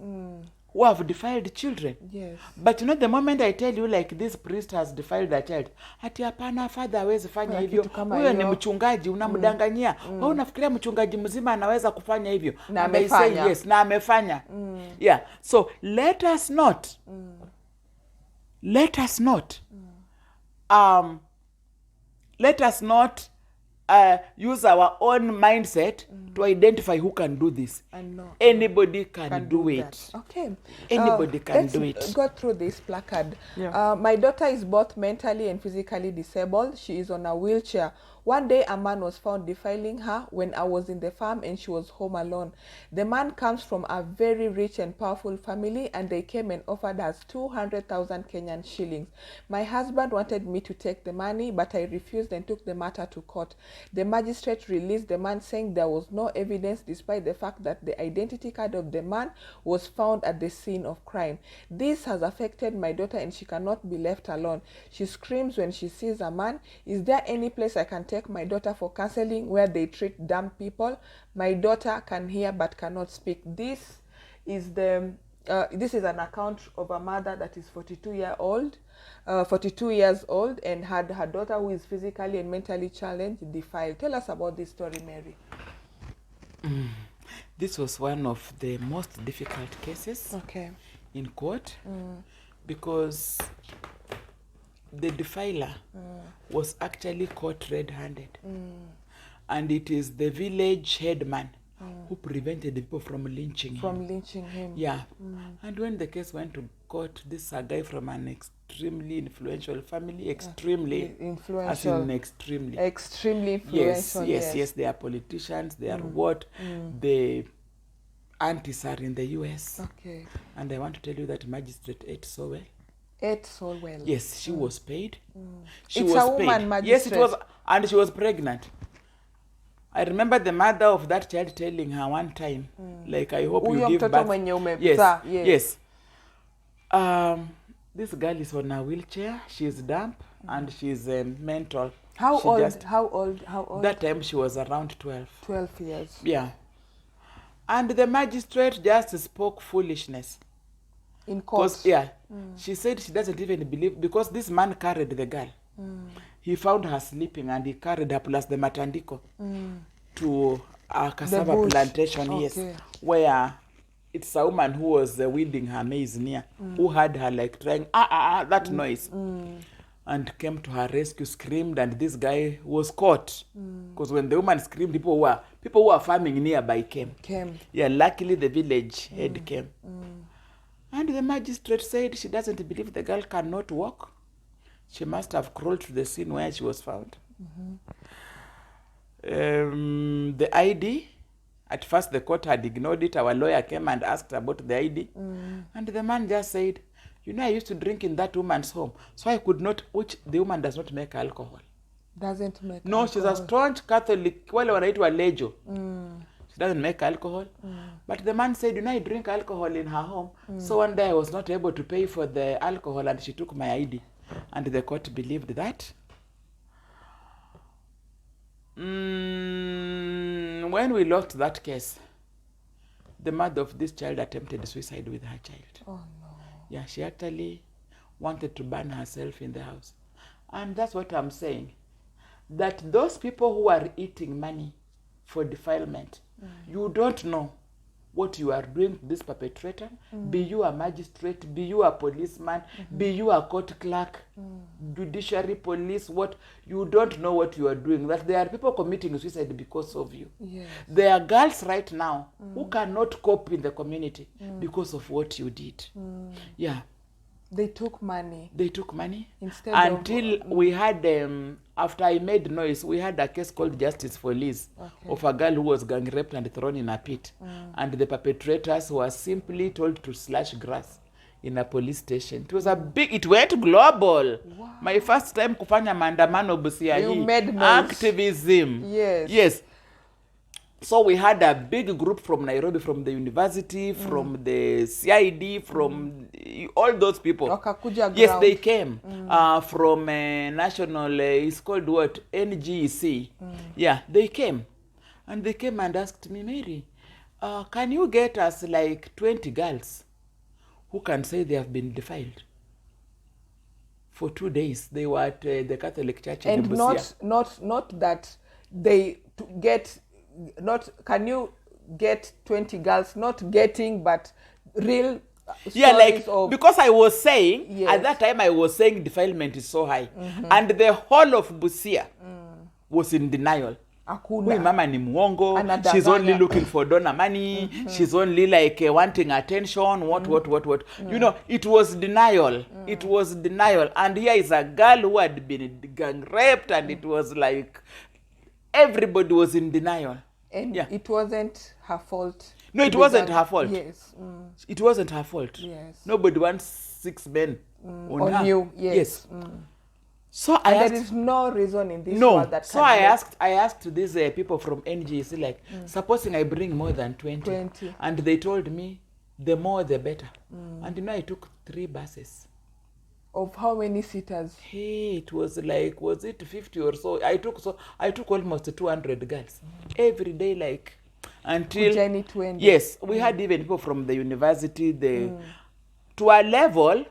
who have defiled children. Yes. But you know, the moment I tell you like this priest has defiled a child, ati hapana father hawezi fanya hivyo. Huyo ni mchungaji, unamdanganyia. Wewe unafikiria mchungaji mzima anaweza kufanya hivyo? Na amefanya. Yes, na amefanya. Yeah. So let us not let us not use our own mindset to identify who can do this. And no, Anybody can do it. that. Okay. Anybody can do it. Let's go through this placard. Yeah. My daughter is both mentally and physically disabled. She is on a wheelchair. One day, a man was found defiling her when I was in the farm and she was home alone. The man comes from a very rich and powerful family, and they came and offered us 200,000 Kenyan shillings. My husband wanted me to take the money, but I refused and took the matter to court. The magistrate released the man, saying there was no evidence, despite the fact that the identity card of the man was found at the scene of crime. This has affected my daughter, and she cannot be left alone. She screams when she sees a man. Is there any place I can take my daughter for counseling where they treat dumb people? My daughter can hear but cannot speak. This is an account of a mother that is 42 years old and had her daughter, who is physically and mentally challenged, defiled. Tell us about this story, Mary. This was one of the most difficult cases in court because the defiler was actually caught red-handed, and it is the village headman who prevented the people from lynching him. Yeah. And when the case went to court, this is a guy from an extremely influential family. Extremely influential. Yes, they are politicians. They are what? The aunties are in the US. Okay. And I want to tell you that magistrate ate so well. Yes, she was paid. She was a woman magistrate. Yes, it was, and she was pregnant. I remember the mother of that child telling her one time, like, I hope you give birth. Yes. This girl is on a wheelchair. She's dumb and she's mental. How old? That time she was around 12. 12 years. Yeah. And the magistrate just spoke foolishness. In court? She said she doesn't even believe, because this man carried the girl. He found her sleeping and he carried her plus the matandiko to a cassava plantation, where it's a woman who was weeding her maize near, who had her like trying, that noise. And came to her rescue, screamed, and this guy was caught. Because when the woman screamed, people who were farming nearby came. Yeah, luckily the village head came. And the magistrate said she doesn't believe the girl cannot walk. She must have crawled to the scene where she was found. The ID, at first the court had ignored it. Our lawyer came and asked about the ID. And the man just said, I used to drink in that woman's home, so I could not, which the woman does not make alcohol. No, she's a staunch Catholic, wale wanaitwa lejo. She doesn't make alcohol. But the man said, I drink alcohol in her home. So one day I was not able to pay for the alcohol and she took my ID. And the court believed that. When we lost that case, the mother of this child attempted suicide with her child. Oh no. Yeah, she actually wanted to burn herself in the house. And that's what I'm saying. That those people who are eating money for defilement, you don't know what you are doing to this perpetrator. Be you a magistrate, be you a policeman, be you a court clerk, judiciary, police, what, you don't know what you are doing. That there are people committing suicide because of you. Yes. There are girls right now who cannot cope in the community because of what you did. Yeah. They took money. Instead until we had, after I made noise, we had a case called Justice for Liz of a girl who was gang raped and thrown in a pit. And the perpetrators were simply told to slash grass in a police station. It was it went global. Wow. My first time kufanya maandamano Busia. You made noise. Activism. Yes. So we had a big group from Nairobi, from the university, from the CID, from all those people. Yes, they came from national, it's called what? NGEC. Yeah, they came. And they came and asked me, Mary, can you get us like 20 girls who can say they have been defiled? For 2 days, they were at the Catholic Church in Busia. And not that they get... Not can you get 20 girls, not getting, but real Yeah, like, stories of, because I was saying, Yes. at that time I was saying defilement is so high. And the whole of Busia was in denial. hakuna. Huyu mama ni muongo, Anadanganya. she's only looking for donor money, she's only like wanting attention, what. You know, it was denial. It was denial. And here is a girl who had been gang raped, and it was like everybody was in denial. And Yeah. it wasn't her fault. No, it to wasn't be her fault. Yes. It wasn't her fault. Yes. Nobody wants 6 men on her. you. Yes. So I And asked, there is no reason in this no. world that So can I asked these people from NGC, like, supposing I bring more than 20, and they told me the more the better. And you know, I took 3 buses. Of how many seaters? Hey, it was like, was it 50 or so? I took almost 200 girls every day, like, until Journey to end. Yes, we had even people from the university, to a level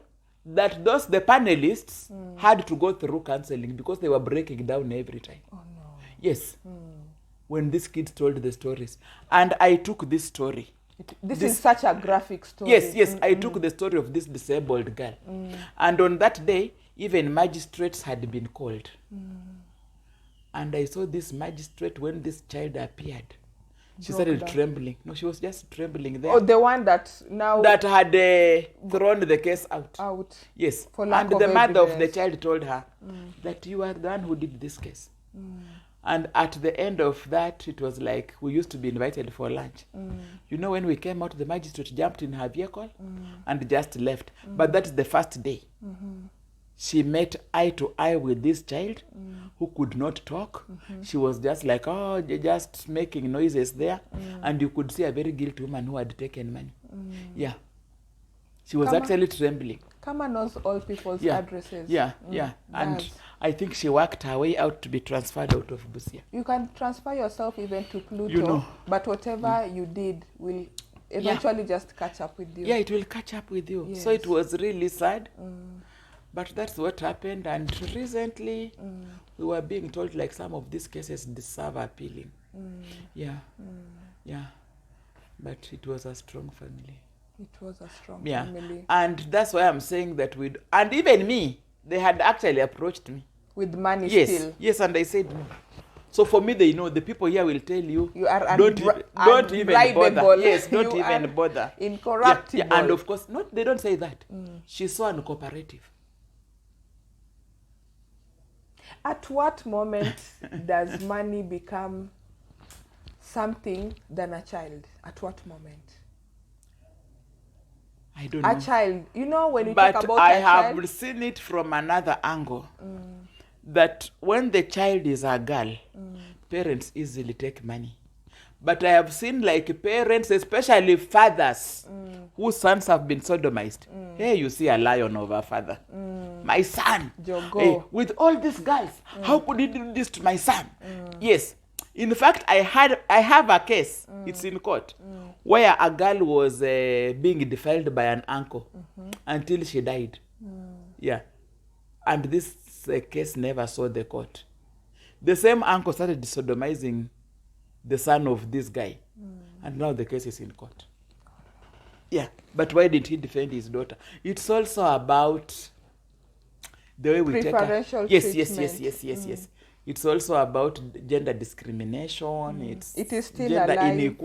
that the panelists had to go through counseling because they were breaking down every time. Oh no. Yes. When these kids told the stories. And I took this story. This is such a graphic story. Yes, I took the story of this disabled girl. And on that day, even magistrates had been called. And I saw this magistrate when this child appeared. She started trembling. No, she was just trembling there. Oh, the one that now... That had thrown the case out. Out. Yes. For lack and the of mother of the evidence. child told her that you are the one who did this case. And at the end of that, it was like we used to be invited for lunch. You know, when we came out, the magistrate jumped in her vehicle and just left. But that's the first day. She met eye to eye with this child who could not talk. She was just like, oh, just making noises there. And you could see a very guilty woman who had taken money. Yeah. She was actually trembling. Kama knows all people's addresses. Yeah. And I think she worked her way out to be transferred out of Busia. You can transfer yourself even to Pluto, You know. but whatever you did will eventually just catch up with you. Yeah, it will catch up with you. Yes. So it was really sad. But that's what happened. And recently, we were being told like some of these cases deserve appealing. Yeah. But it was a strong family. It was a strong family. And that's why I'm saying that and even me, they had actually approached me. With money still. Yes, and I said no. So for me, they know, the people here will tell you, are don't even bother. Yes, don't even bother. Incorruptible. Yeah, and of course, they don't say that. She's so uncooperative. At what moment does money become something than a child? At what moment? I don't know. A child, you know, when you but talk about I a have child, seen it from another angle. That when the child is a girl, parents easily take money. But I have seen like parents, especially fathers, whose sons have been sodomized. Hey, you see a lion of a father. My son, hey, with all these girls, how could he do this to my son? Yes. In fact, I have a case, it's in court, where a girl was being defiled by an uncle until she died. Yeah. And this case never saw the court. The same uncle started sodomizing the son of this guy. And now the case is in court. Yeah. But why did he defend his daughter? It's also about the way we take her. Yes. It's also about gender discrimination. It is still gender alive.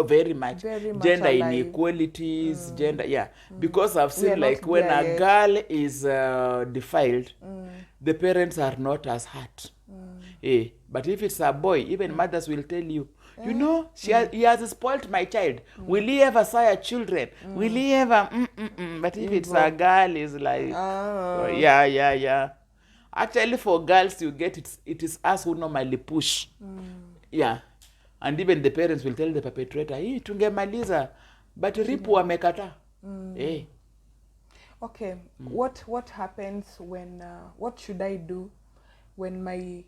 Very much gender alive. inequalities, gender, because I've seen like when a girl is defiled, the parents are not as hurt. But if it's a boy, even mothers will tell you, you know, he has spoiled my child. Will he ever sire children? Will he ever? But if it's a girl, it's like, yeah. Actually, for girls, you get it is us who normally push. Yeah. And even the parents will tell the perpetrator, hey, tungemaliza. But Reep wamekata. Hey. Okay. What happens when, what should I do when my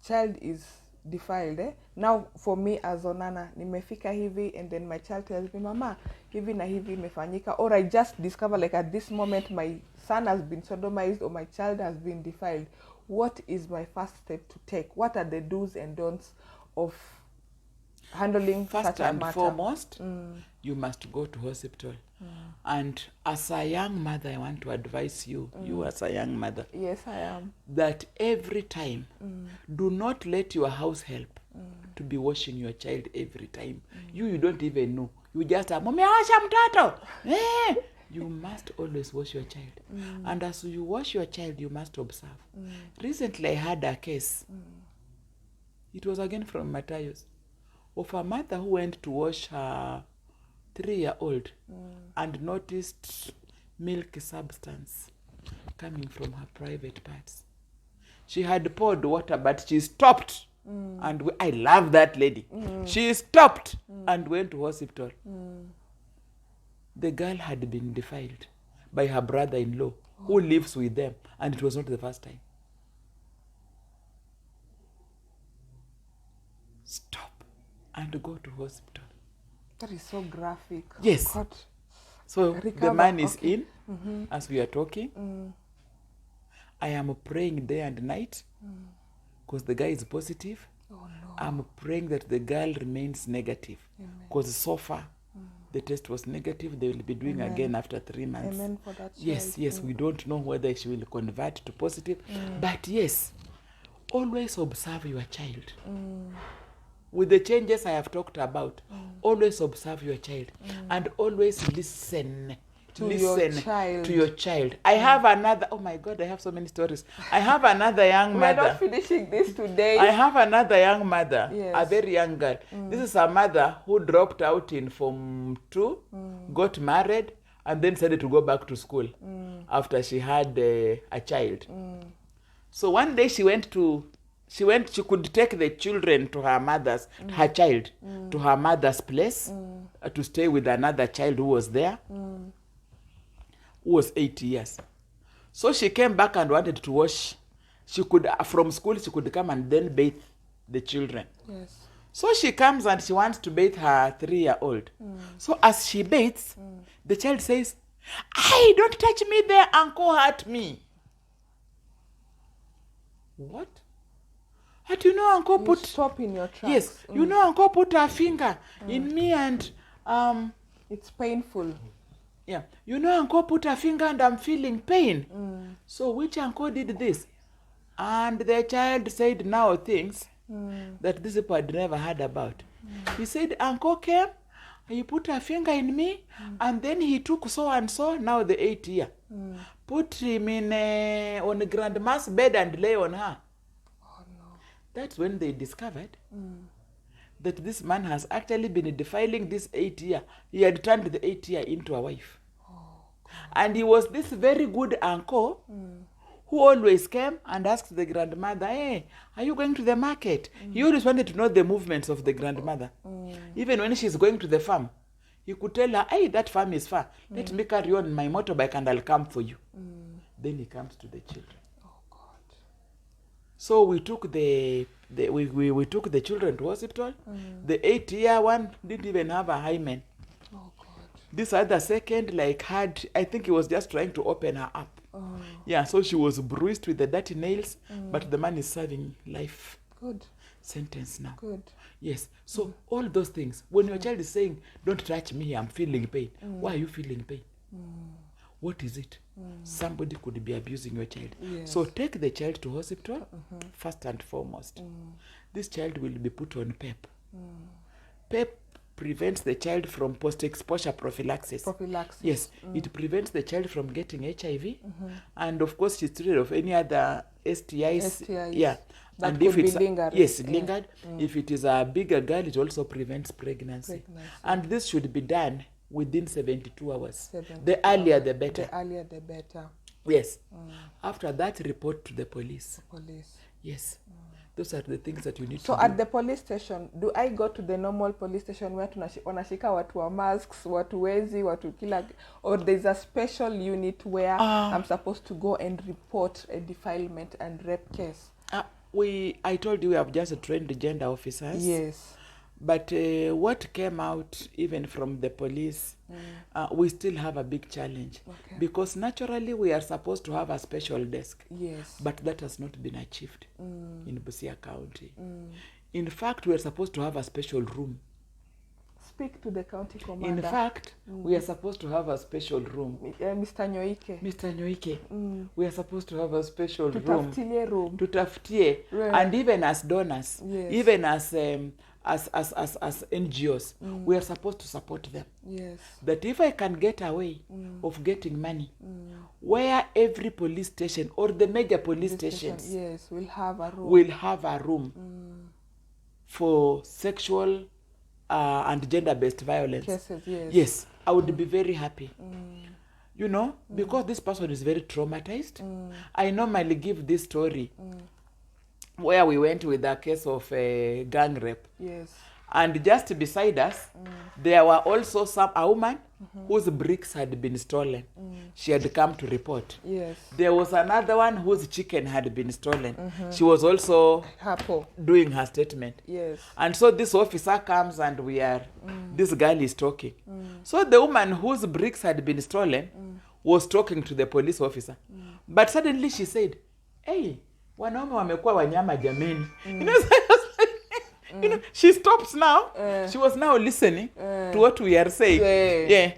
child is defiled? Now, for me as Onana, nimefika hivi, and then my child tells me, Mama, hivi na hivi imefanyika. Or I just discover like at this moment my son has been sodomized or my child has been defiled. What is my first step to take? What are the do's and don'ts of handling such a matter? First and foremost, you must go to hospital And as a young mother, I want to advise you, you as a young mother, Yes, I am. that every time, do not let your house help to be washing your child every time. You don't even know. You just are, "Mumeosha mtoto." You must always wash your child. And as you wash your child, you must observe. Recently, I had a case. It was again from Matayos, of a mother who went to wash her 3-year-old and noticed milk substance coming from her private parts. She had poured water, but she stopped. And I love that lady. She stopped and went to hospital. The girl had been defiled by her brother-in-law, who lives with them, and it was not the first time. Stop and go to hospital. That is so graphic. Yes. God. So Recover. the man is Okay. in as we are talking. I am praying day and night because the guy is positive. Oh no. I'm praying that the girl remains negative because so far the test was negative. They will be doing again after 3 months. Amen for that child. Yes, we don't know whether she will convert to positive. But yes, always observe your child. With the changes I have talked about, always observe your child and always listen To your child. to your child. I have another, oh my God, I have so many stories. I have another young We are mother. not finishing this today. I have another young mother, Yes. a very young girl. This is a mother who dropped out in Form 2, got married, and then decided to go back to school after she had a child. So one day she could take the children to her mother's, her child, to her mother's place to stay with another child who was there, who was 8 years. So she came back and wanted to wash. She could, from school, she could come and then bathe the children. Yes. So she comes and she wants to bathe her 3-year-old. So as she bathes, the child says, "Hey, don't touch me there, uncle hurt me." What? But you know, uncle put... Stop in your tracks. Yes, you know, uncle put her finger in me and... It's painful. Yeah, you know, uncle put her finger and I'm feeling pain. So which uncle did this? And the child said now things that this people had never heard about. He said, "Uncle came, he put a finger in me, and then he took so and so, now the 8 year. Put him in on grandma's bed and lay on her." Oh no. That's when they discovered that this man has actually been defiling this 8 year. He had turned the 8 year into a wife. And he was this very good uncle who always came and asked the grandmother, "Hey, are you going to the market?" He always wanted to know the movements of the grandmother. Even when she's going to the farm, he could tell her, "Hey, that farm is far. Let me carry on my motorbike and I'll come for you." Then he comes to the children. Oh God. So we took we took the children to hospital. The 8 year one didn't even have a hymen. Oh God. This other second had, I think he was just trying to open her up. Yeah, so she was bruised with the dirty nails, but the man is serving life Good. sentence now. Good. Yes, so all those things. When your child is saying, "Don't touch me, I'm feeling pain," why are you feeling pain? What is it? Somebody could be abusing your child. Yes. So take the child to hospital first and foremost. This child will be put on PEP. PEP prevents the child from post-exposure prophylaxis. Prophylaxis. Yes, it prevents the child from getting HIV, and of course she's treated of any other STIs. Yeah, That and could if it's be lingered. yes, lingered. If it is a bigger girl, it also prevents pregnancy. And this should be done within 72 hours. 72 The earlier the better. The earlier the better. Yes. After that, report to the police. Police. Yes. Those are the things that you need So to at do. the police station, do I go to the normal police station where wanashika watu wa masks, watu wezi, watu kila, or there's a special unit where I'm supposed to go and report a defilement and rape case? I told you we have just trained gender officers. Yes. But what came out even from the police, we still have a big challenge. Okay. Because naturally we are supposed to have a special desk. Yes. But that has not been achieved in Busia County. In fact, we are supposed to have a special room. speak to the county commander. In fact, we are supposed to have a special room. Mr. Nyoike. Mr. Nyoike, we are supposed to have a special room. Room. Tutaftie. Right. And even as donors, yes. even as NGOs, we are supposed to support them. Yes. That if I can get away of getting money, where every police station or the major police stations yes, will have a room. For sexual and gender-based violence. Cases, yes. Yes, I would be very happy. You know, because this person is very traumatized. I normally give this story where we went with a case of gang rape. Yes. And just beside us, there were also a woman whose bricks had been stolen. She had come to report. Yes. There was another one whose chicken had been stolen. She was also doing her statement. Yes. And so this officer comes and this girl is talking. So the woman whose bricks had been stolen was talking to the police officer. But suddenly she said, hey, wanaume wamekuwa wanyama jameni. You know, she stops now. She was now listening to what we are saying. Yeah.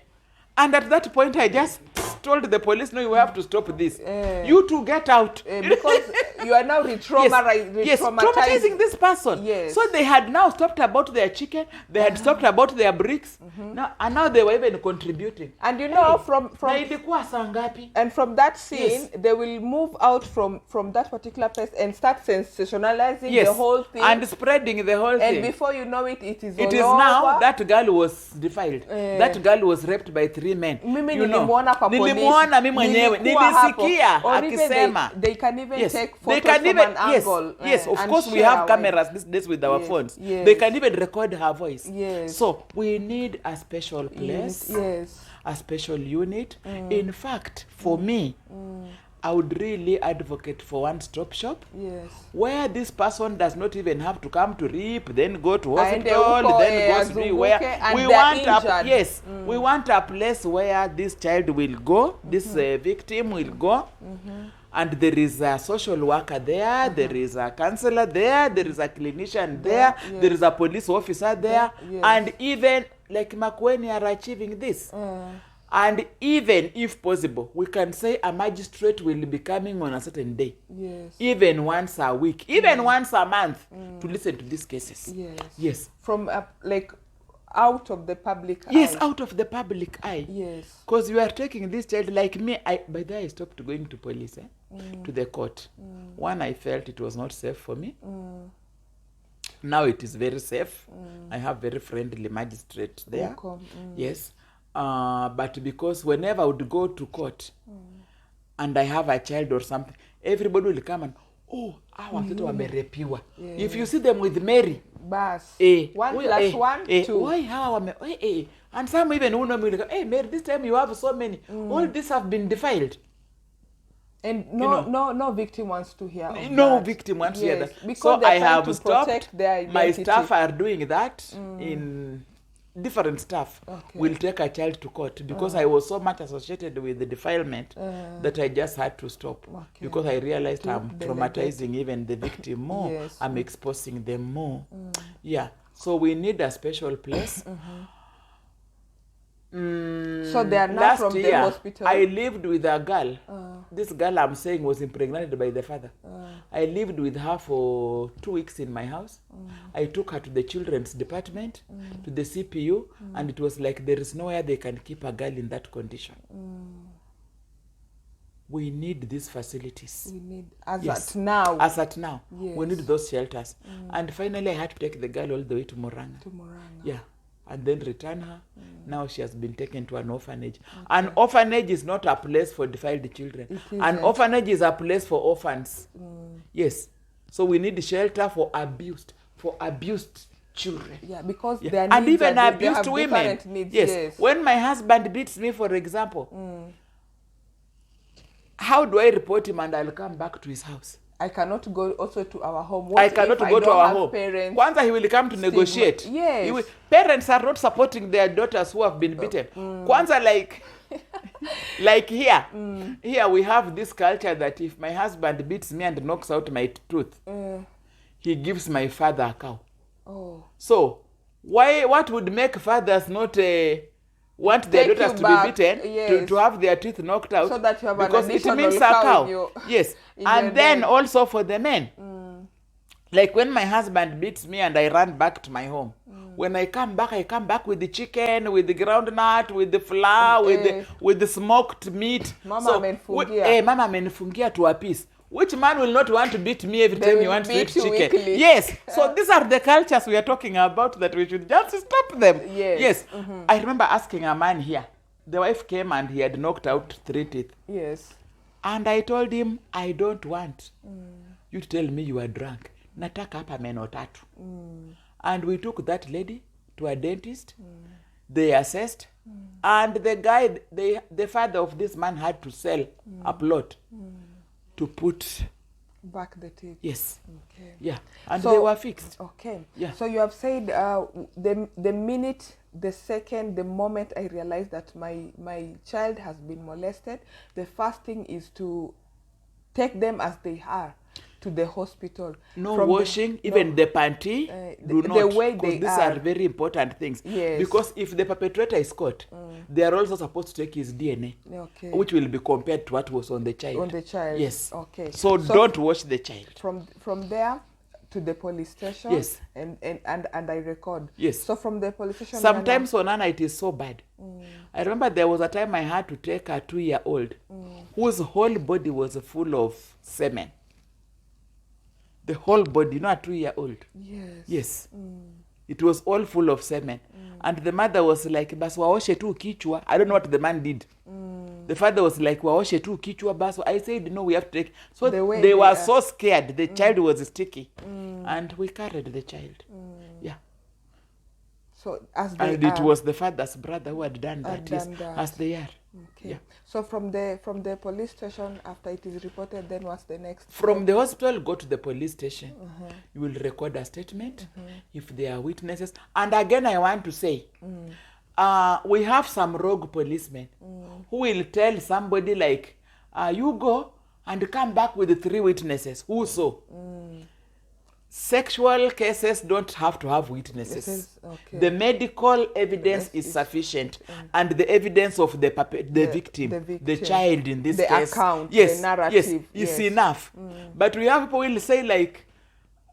And at that point, I just told the police, no, you have to stop this. You two get out. Because you are now traumatizing this person. Yes. So they had now stopped about their chicken. They had stopped about their bricks. Now they were even contributing. And you know, from that scene, they will move out from that particular place and start sensationalizing the whole thing. And spreading the whole thing. And before you know it, it is all over. Now that girl was defiled. That girl was raped by 3 men. You know. Nilimuona mimi mwenyewe, nilisikia akisema. They can even take photos from an angle. Yes, of course we have cameras these days with our phones. Yes. They can even record her voice. Yes. So we need a special place, a special unit. In fact, for me, I would really advocate for one-stop shop. Yes. Where this person does not even have to come to Reep, then go to hospital, then go to be where we want we want a place where this child will go, this victim will go. And there is a social worker there, there is a counselor there, there is a clinician there, there is a police officer there, and even like Makueni are achieving this. And even if possible, we can say a magistrate will be coming on a certain day. Yes. Even once a week, even once a month to listen to these cases. Yes. Yes. From out of the public eye. Yes, out of the public eye. Yes. Because you are taking this child like me. By the way, I stopped going to police, to the court. One, I felt it was not safe for me. Now it is very safe. I have very friendly magistrate there. Yes. But because whenever I would go to court and I have a child or something, everybody will come and, our watoto wamerepiwa. If you see them with Mary, Bas. 1 + 1, 2. Why how and some even who know me like, hey Mary, this time you have so many. All these have been defiled. And no victim wants to hear of no that. Victim wants to hear that. Because so I have to stopped. Their identity. My staff are doing that in different staff will take a child to court because I was so much associated with the defilement that I just had to stop because I realized I'm traumatizing even the victim more. I'm exposing them more. Yeah. So we need a special place. So they are now from the hospital. I lived with a girl. This girl I'm saying was impregnated by the father. I lived with her for 2 weeks in my house. I took her to the children's department, to the CPU, and it was like there is nowhere they can keep a girl in that condition. We need these facilities. We need, at now. As at now. Yes. We need those shelters. And finally, I had to take the girl all the way to Murang'a. Yeah. And then return her. Now she has been taken to an orphanage. An orphanage is not a place for defiled children. An orphanage is a place for orphans. Yes. So we need shelter for abused children. Yeah, because their needs and even are, abused women. Needs, yes. When my husband beats me, for example, how do I report him and I'll come back to his house? I cannot go also to our home. I cannot go to our home. Kwanza he will come to negotiate. Yes. Parents are not supporting their daughters who have been beaten. Kwanza like here. Here we have this culture that if my husband beats me and knocks out my tooth, he gives my father a cow. So what would make fathers not want their Take daughters you to back, be beaten, yes. to have their teeth knocked out, So that you have an because it additional means a cow cow. in your- Yes. in your And then deck. also for the men. Like when my husband beats me and I run back to my home. When I come back with the chicken, with the groundnut, with the flour, with the smoked meat. Mama amenifungia. Mama amenifungia to a piece. Which man will not want to beat me every They time will you want to eat beat you chicken? weekly. Yes. So these are the cultures we are talking about, that we should just stop them. Yes. I remember asking a man here. The wife came and he had knocked out 3 teeth. Yes. And I told him, I don't want you to tell me you are drunk. Nataka hapa meno tatu. And we took that lady to a dentist. They assessed. And the guy, the father of this man had to sell a plot to put Back the teeth. Yes. Okay. Yeah. And So- they were fixed. Okay. Yeah. So you have said the minute, the second, the moment I realized that my child has been molested, the first thing is to take them as they are to the hospital. No From washing, even the panty. Do the not. way Because they these are very important things. Yes. Because if the perpetrator is caught, they are also supposed to take his DNA, Okay. which will be compared to what was on the child. On the child. Yes. Okay. So don't wash the child. From there to the police station. Yes. And I record. Yes. So from the police station. Sometimes Onana, it is so bad. I remember there was a time I had to take a 2-year-old whose whole body was full of semen. The whole body, not a 2-year-old. Yes. Yes. It was all full of semen. And the mother was like, bas waoshe tu kichwa. I don't know what the man did. The father was like, waoshe tu kichwa bas. I said, no, we have to take. So The way they they were are. so scared. The child was sticky. And we carried the child. Yeah. So as they And are. it was the father's brother who had done that. Had Yes, done that. as they are. Okay. Yeah. So from the police station, after it is reported, then what's the next? From the hospital, go to the police station. You will record a statement if there are witnesses. And again, I want to say, we have some rogue policemen who will tell somebody like, you go and come back with 3 witnesses. Who so? Sexual cases don't have to have witnesses. Okay. The medical evidence is sufficient, and the evidence of the victim, the child in this the case, account, yes, the narrative, is yes. enough. But we have people will say like,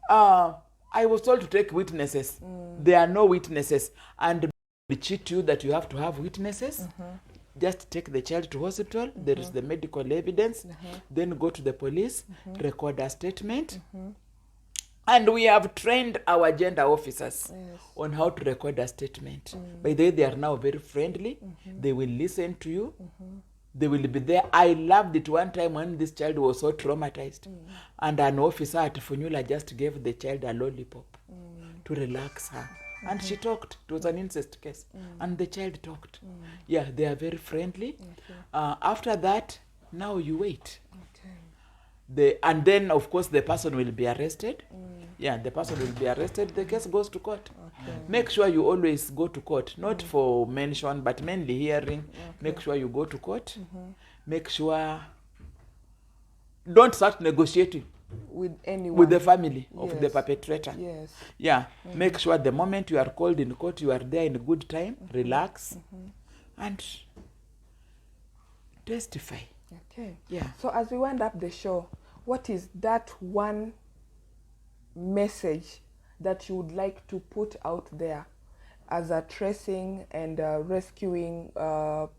I was told to take witnesses. There are no witnesses, and they cheat you that you have to have witnesses. Just take the child to hospital. There is the medical evidence. Then go to the police, record a statement. And we have trained our gender officers on how to record a statement. By the way, they are now very friendly. They will listen to you. They will be there. I loved it one time when this child was so traumatized. And an officer at Funyula just gave the child a lollipop to relax her. And she talked. It was an incest case. And the child talked. Yeah, they are very friendly. After that, now you wait. And then, of course, the person will be arrested. Yeah, the person will be arrested. The case goes to court. Make sure you always go to court, not for mention, but mainly hearing. Make sure you go to court. Make sure don't start negotiating with anyone, with the family of the perpetrator. Yes. Yeah, make sure the moment you are called in court, you are there in good time, relax, and testify. Okay. Yeah. So as we wind up the show, what is that one message that you would like to put out there as a tracing and rescuing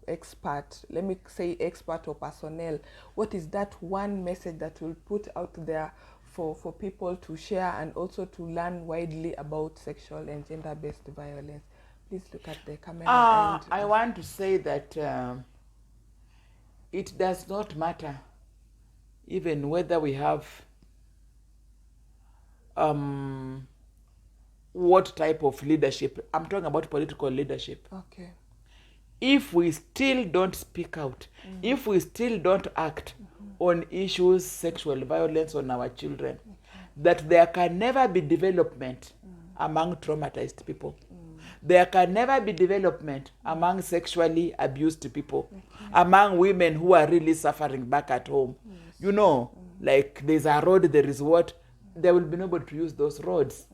expert? Let me say expert or personnel. What is that one message that will put out there for people to share and also to learn widely about sexual and gender-based violence? Please look at the camera. I want to say that it does not matter even whether we have what type of leadership. I'm talking about political leadership. Okay. If we still don't speak out, if we still don't act on issues, sexual violence on our children, that there can never be development among traumatized people. There can never be development among sexually abused people, among women who are really suffering back at home. You know, like there's a road, there is what, there will be nobody to use those roads.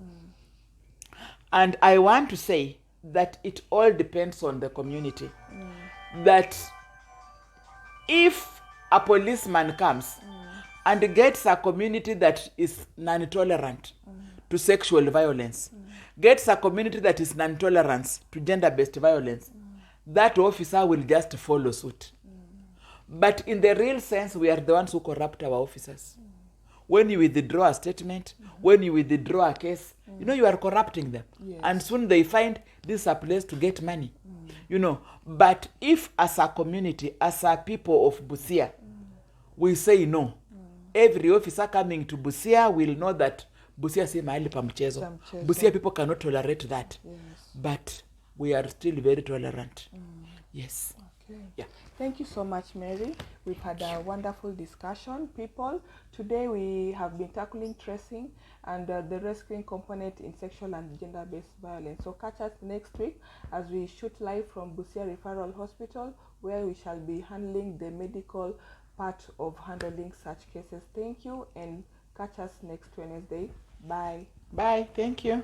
And I want to say that it all depends on the community. That if a policeman comes and gets a community that is non-tolerant to sexual violence, gets a community that is non-tolerant to gender-based violence, that officer will just follow suit. But in the real sense, we are the ones who corrupt our officers. When you withdraw a statement, when you withdraw a case, you know, you are corrupting them. Yes. And soon they find this is a place to get money. You know, but if as a community, as a people of Busia, we say no, every officer coming to Busia will know that Busia si mahali pa mchezo. Busia people cannot tolerate that. Yes. But we are still very tolerant. Yes. Okay. Yeah. Thank you so much, Mary. We've had a wonderful discussion, people. Today we have been tackling tracing and the rescuing component in sexual and gender-based violence. So catch us next week as we shoot live from Busia Referral Hospital, where we shall be handling the medical part of handling such cases. Thank you, and catch us next Wednesday. Bye. Bye. Thank you.